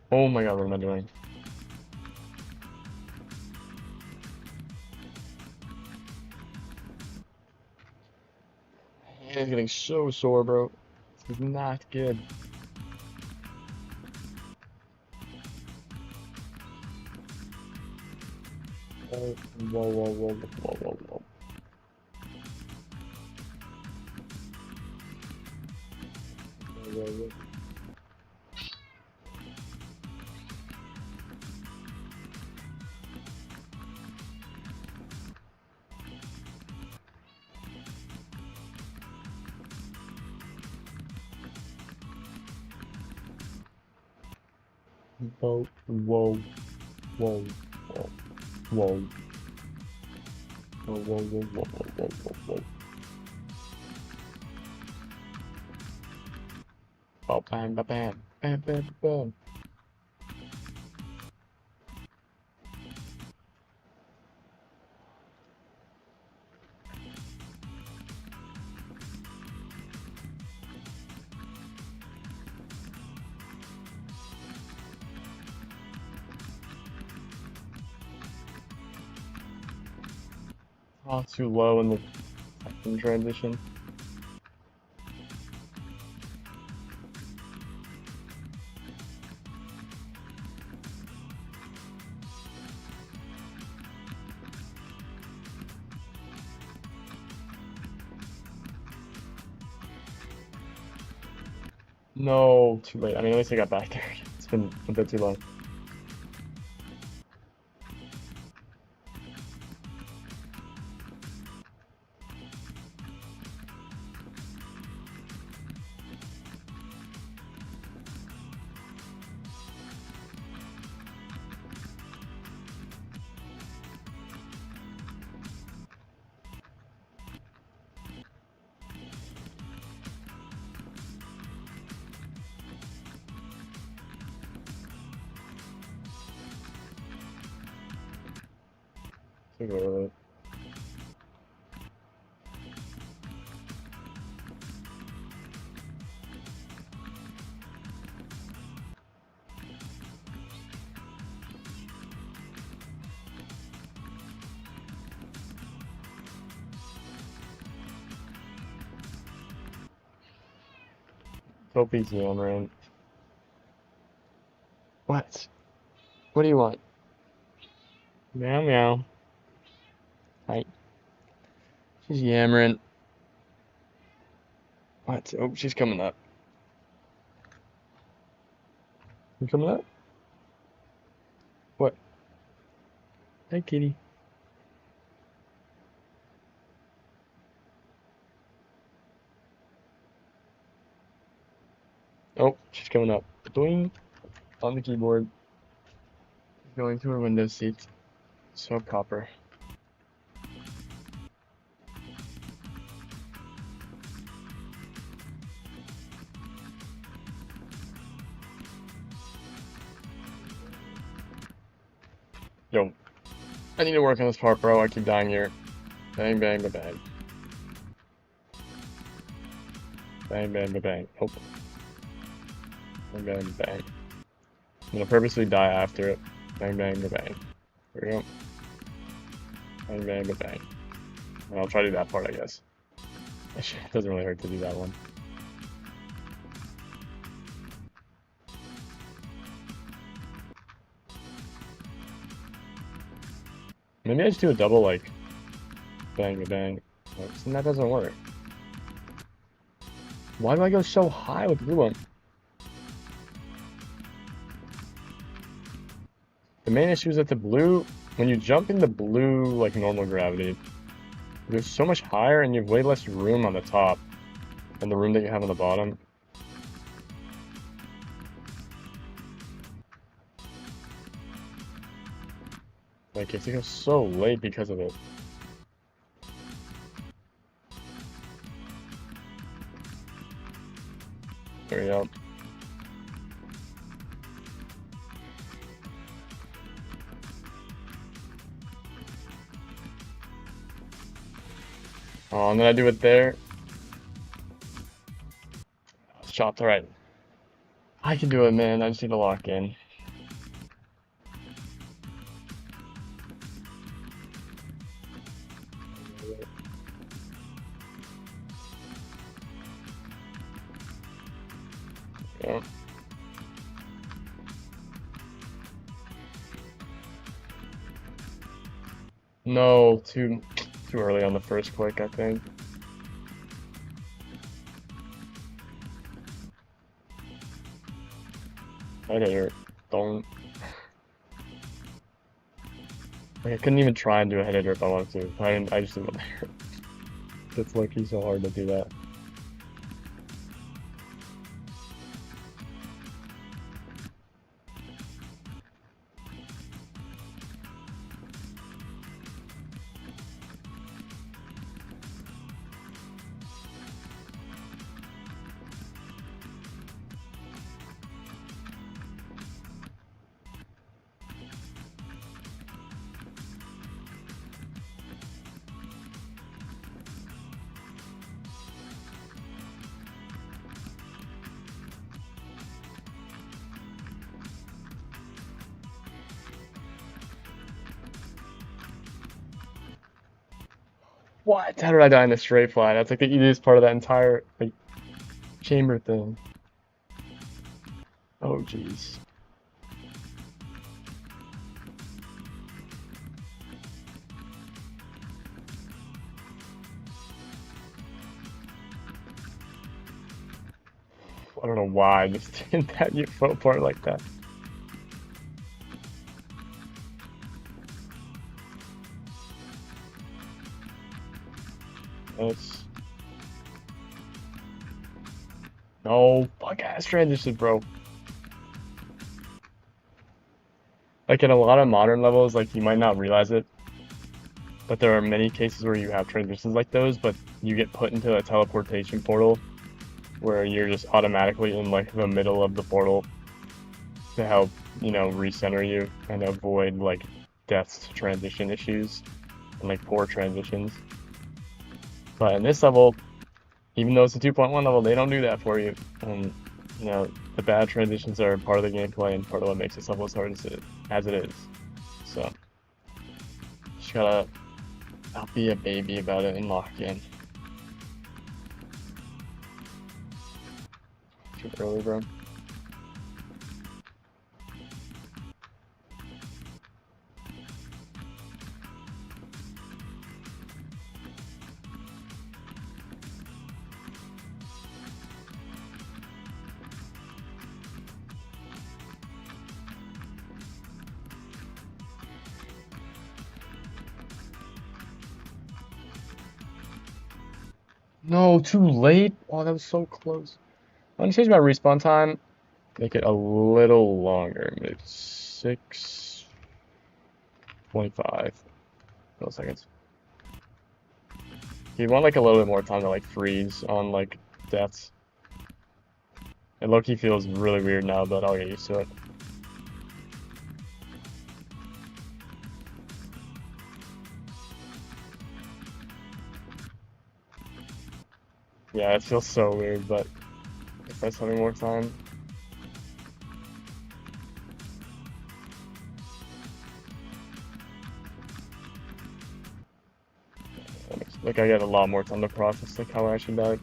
Oh my god, what am I doing? My hand is getting so sore, bro. This is not good. Oh, whoa, whoa, whoa, whoa, whoa, whoa. Whoa, whoa, whoa. Whoa, whoa, whoa, whoa, whoa, whoa, whoa, whoa, whoa, whoa, whoa, whoa. Oh, bam, bam, bam, bam, bam, bam. Oh, too low in the second transition. No, too late. I mean, at least I got back there. It's been a bit too long. Too early. Hope he's yammering. What? What do you want? Meow meow. Hi. She's yammering. What? Oh, she's coming up. You coming up? What? Hi, kitty. Oh, she's coming up. Doing on the keyboard. Going to her window seat. So proper. Yo, I need to work on this part, bro. I keep dying here. Bang, bang, ba bang. Bang, bang, ba bang. Oh. Bang, bang, ba bang. I'm gonna purposely die after it. Bang, bang, ba bang. Here we go. Bang, bang, ba bang. And I'll try to do that part, I guess. It doesn't really hurt to do that one. Maybe I just do a double, like, bang, ba bang. And that doesn't work. Why do I go so high with the blue one? The main issue is that the blue, when you jump in the blue, like normal gravity, it goes so much higher and you have way less room on the top than the room that you have on the bottom. Like, it goes so late because of it. There we go. Oh, and then I do it there. Shot to right. I can do it, man. I just need to lock in. Yeah. No, too early on the first click, I think. I hit her. Don't. Like, I couldn't even try and do a head hitter if I wanted to. I just didn't want to. It's lucky so hard to do that. What? How did I die in the straight fly? That's like the easiest part of that entire like chamber thing. Oh jeez. I don't know why I just did that UFO part like that. That's no fuck ass transition, bro. Like in a lot of modern levels, like you might not realize it, but there are many cases where you have transitions like those, but you get put into a teleportation portal where you're just automatically in like the middle of the portal to help, you know, recenter you and avoid like deaths to transition issues and like poor transitions. But in this level, even though it's a 2.1 level, they don't do that for you. And you know, the bad transitions are part of the gameplay and part of what makes this level as hard as it is. So just gotta not be a baby about it and lock in. too early, bro. No, too late. Oh, that was so close. I'm gonna change my respawn time. Make it a little longer. Maybe 6:25 milliseconds. You want like a little bit more time to like freeze on like deaths. It low-key feels really weird now, but I'll get used to it. Yeah, it feels so weird, but if I spend more time. Like I get a lot more time to process like how I actually died.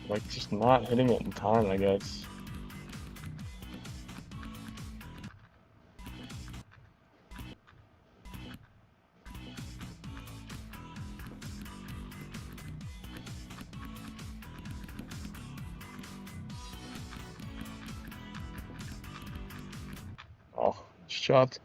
Like just not hitting it in time, I guess. Oh, shot.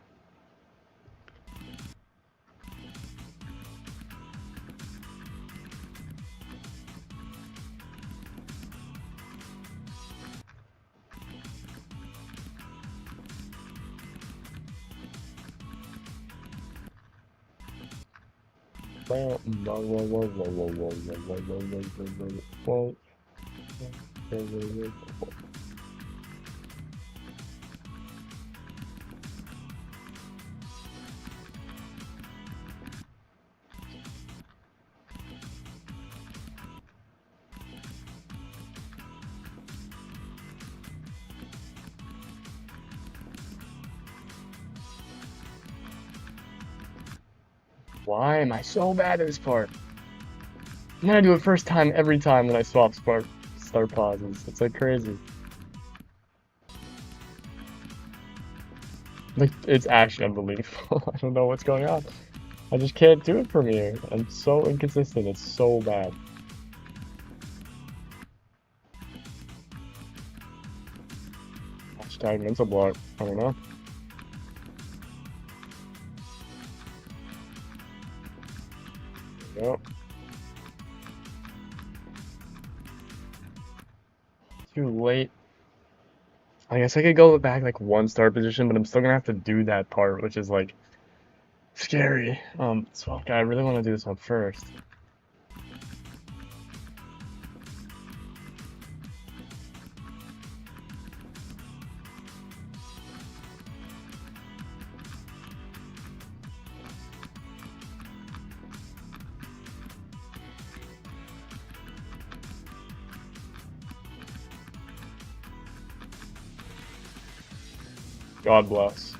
Why am I so bad at this part? I'm gonna do it first time every time when I swap start pauses. It's like crazy. Like it's actually unbelievable. I don't know what's going on. I just can't do it from here. I'm so inconsistent. It's so bad. Hashtag mental block. I don't know. Yep. Too late. I guess I could go back like one start position, but I'm still gonna have to do that part, which is like scary. So okay, I really want to do this one first. God bless.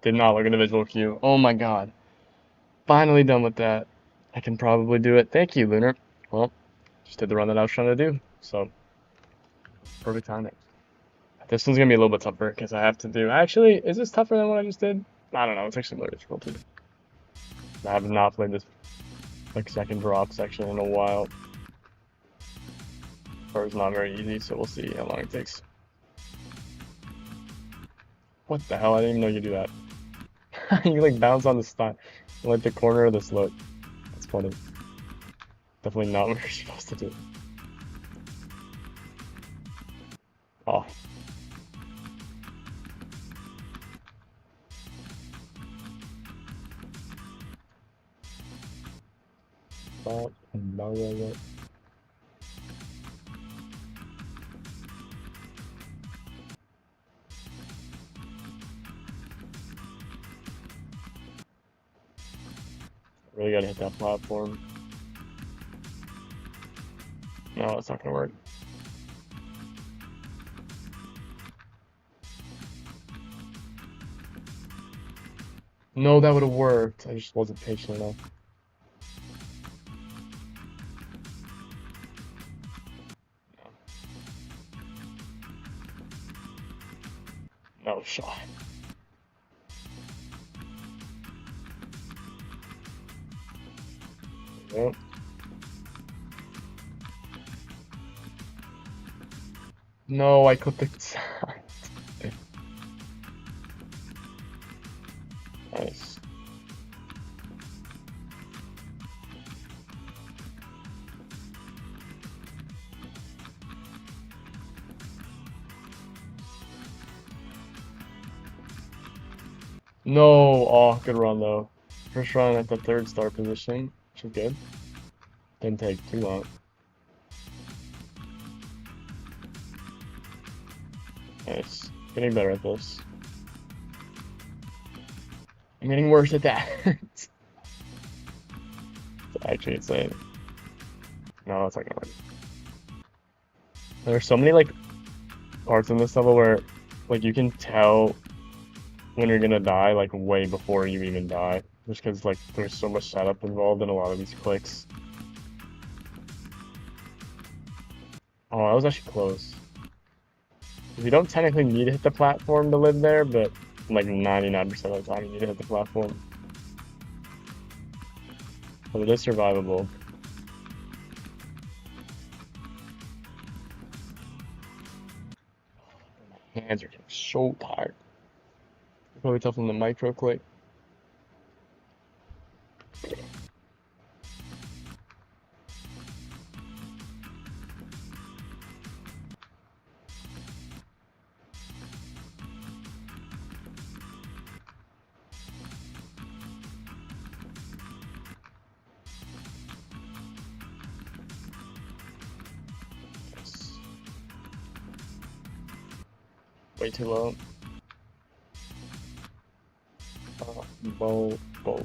Did not look at the visual cue. Oh my god. Finally done with that. I can probably do it. Thank you, Lunar. Well, just did the run that I was trying to do. So, perfect timing. This one's gonna be a little bit tougher because I have to do. Actually, is this tougher than what I just did? I don't know. It's actually more difficult too. I have not played this like second drop section in a while. Or it's not very easy, so we'll see how long it takes. What the hell? I didn't even know you do that. You like bounce on the spot, like the corner of the slope. That's funny. Definitely not what you're supposed to do. Oh. Really gotta hit that platform. No, it's not gonna work. No, that would have worked. I just wasn't patient enough. No shot. Yep. No, I clicked the sound. Nice. No, oh, good run though. First run at the 3rd star position, which is good. Didn't take too long. Nice. Getting better at this. I'm getting worse at that. It's actually insane. No, that's not gonna work. There's so many like parts in this level where like you can tell when you're gonna die like way before you even die. Just because like there's so much setup involved in a lot of these clicks. Oh, that was actually close. You don't technically need to hit the platform to live there, but like 99% of the time you need to hit the platform. But it is survivable. My hands are getting so tired. Probably tell from the micro click. Yes. Way too low. Bow, bow, bow.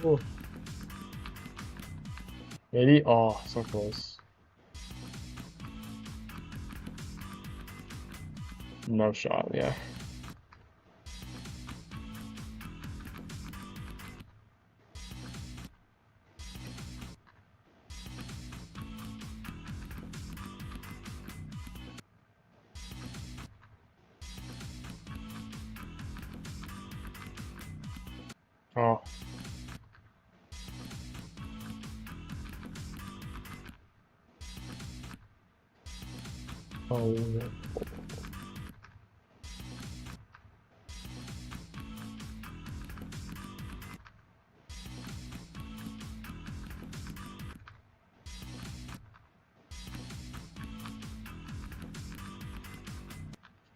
Oh. Maybe? Oh, so close. No shot, yeah. Oh. Oh.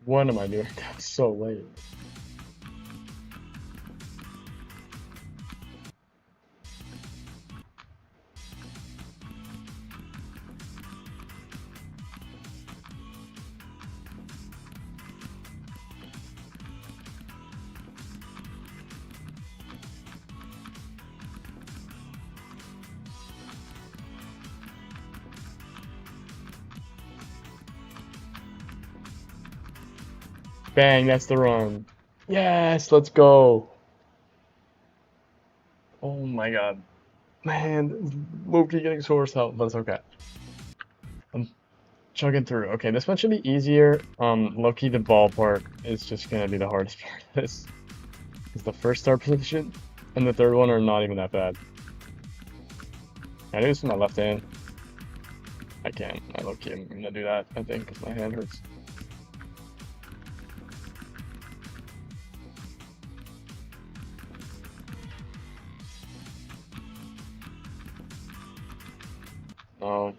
What am I doing? That's so late. Bang, that's the run. Yes, let's go. Oh my god. Man, Loki getting source help, but it's okay. I'm chugging through. Okay, this one should be easier. Loki, the ball part is just gonna be the hardest part of this. It's the first star position, and the 3rd one are not even that bad. I do this with my left hand. I can't. I low-key am gonna do that, I think, because my hand hurts. No.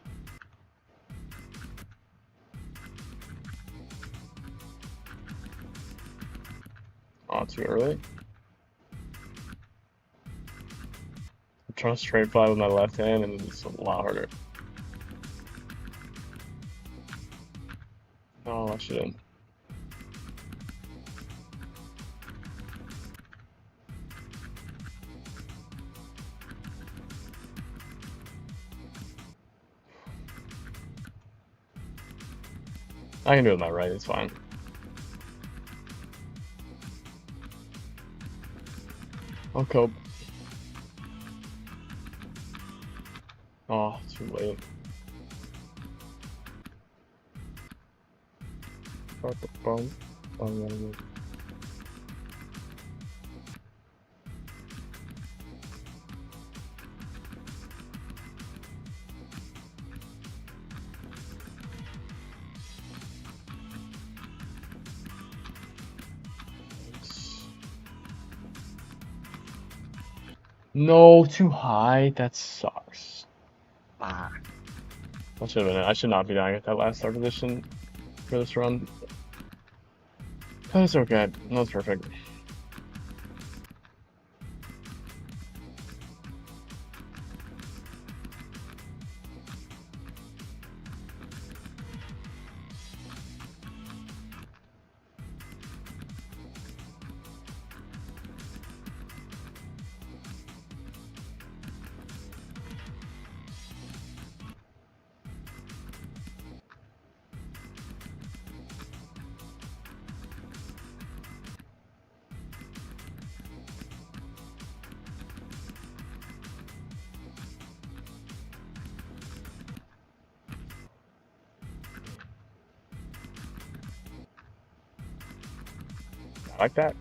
Oh, too early. I'm trying to straight fly with my left hand, and it's a lot harder. No, I shouldn't. I can do it with my right, it's fine. I'll cope. Oh, too late. No, too high. That sucks. Ah. I should have been. I should not be dying at that last start position for this run. That's okay. That was perfect. I like that.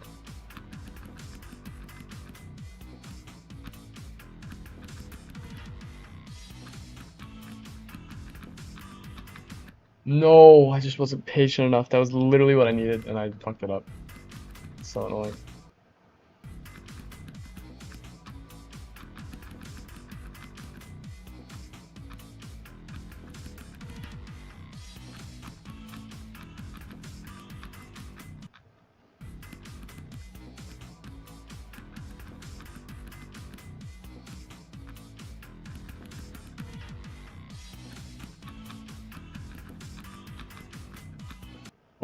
No, I just wasn't patient enough. That was literally what I needed, and I fucked it up. It's so annoying.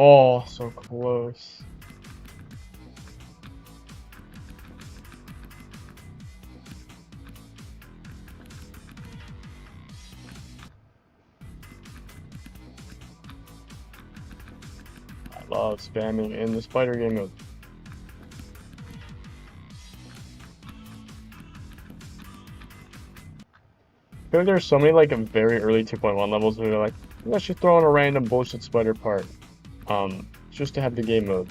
Oh, so close. I love spamming in the spider game mode. I feel like there's so many like very early 2.1 levels where they're like, let's just throw in a random bullshit spider part. Just to have the game mode.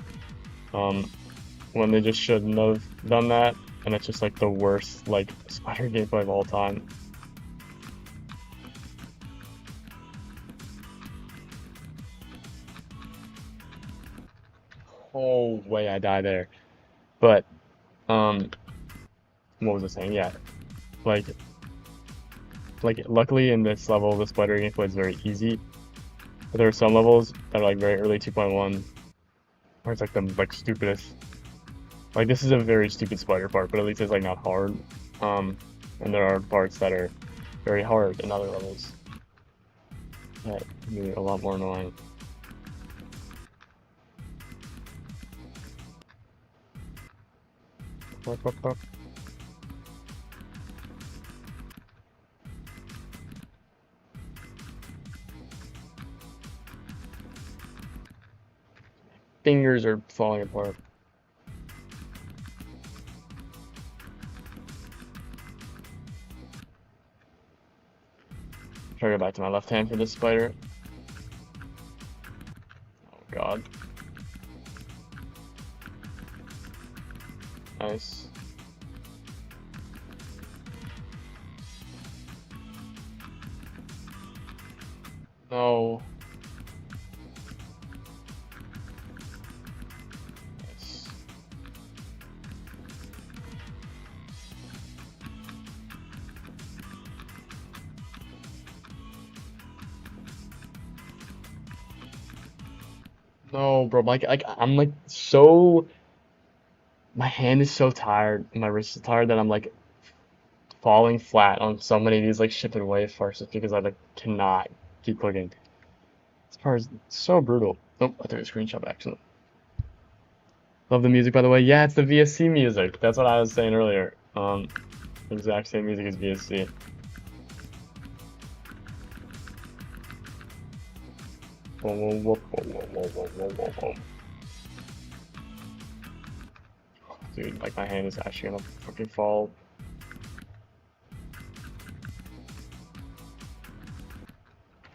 When they just shouldn't have done that, and it's just like the worst like spider gameplay of all time. Oh way I die there. But what was I saying? Yeah. Like luckily in this level the spider gameplay is very easy. But there are some levels that are like very early 2.1 where it's like the like stupidest. Like this is a very stupid spider part, but at least it's like not hard. And there are parts that are very hard in other levels that can be a lot more annoying. Fingers are falling apart. Try to go back to my left hand for this spider. Oh god. Nice. No. Nice. No, bro. Like I'm like so. My hand is so tired, and my wrist is tired that I'm like falling flat on so many of these like shipping wave farts just because I like cannot keep clicking. This part is so brutal. Oh, I took a screenshot by accident. Love the music, by the way. Yeah, it's the VSC music. That's what I was saying earlier. Exact same music as VSC. Whoa, whoa, whoa, whoa, whoa, whoa, whoa, whoa, whoa. Dude, like my hand is actually gonna fucking fall.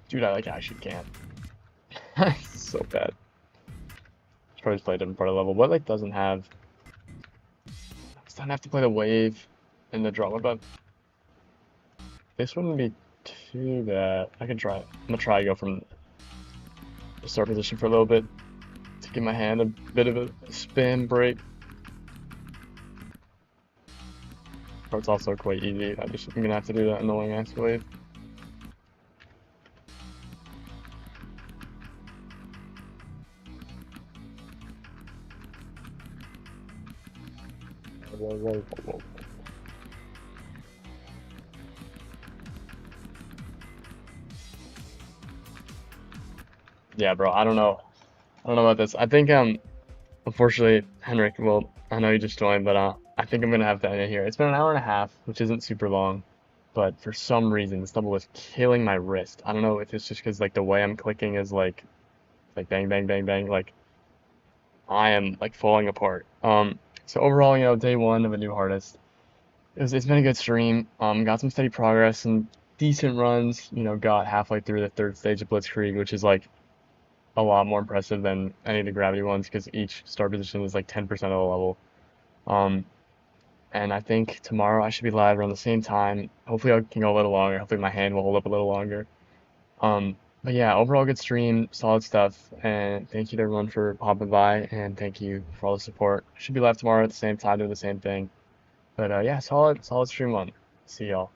Dude, I like actually can't. It's so bad. Should probably just play a different part of the level. What like doesn't have? Doesn't have to play the wave and the drama, but this wouldn't be too bad. I can try it. I'm gonna try to go from the start position for a little bit to give my hand a bit of a spin break. But it's also quite easy. I'm gonna have to do that annoying ass wave. Whoa, whoa, whoa, whoa. Yeah, bro. I don't know. I don't know about this. I think unfortunately, Henrik. Well, I know you just joined, but I think I'm gonna have to end it here. It's been an hour and a half, which isn't super long, but for some reason, this double was killing my wrist. I don't know if it's just because like the way I'm clicking is like bang, bang, bang, bang. Like I am like falling apart. So overall, day one of a new hardest. It's been a good stream. Got some steady progress and decent runs. Got halfway through the third stage of Blitzkrieg, which is like a lot more impressive than any of the gravity ones because each start position is like 10% of the level. Um, and I think tomorrow I should be live around the same time. Hopefully I can go a little longer. Hopefully my hand will hold up a little longer. But yeah, overall good stream, solid stuff, and thank you to everyone for popping by, and thank you for all the support. I should be live tomorrow at the same time doing the same thing. But yeah, solid stream one. See y'all.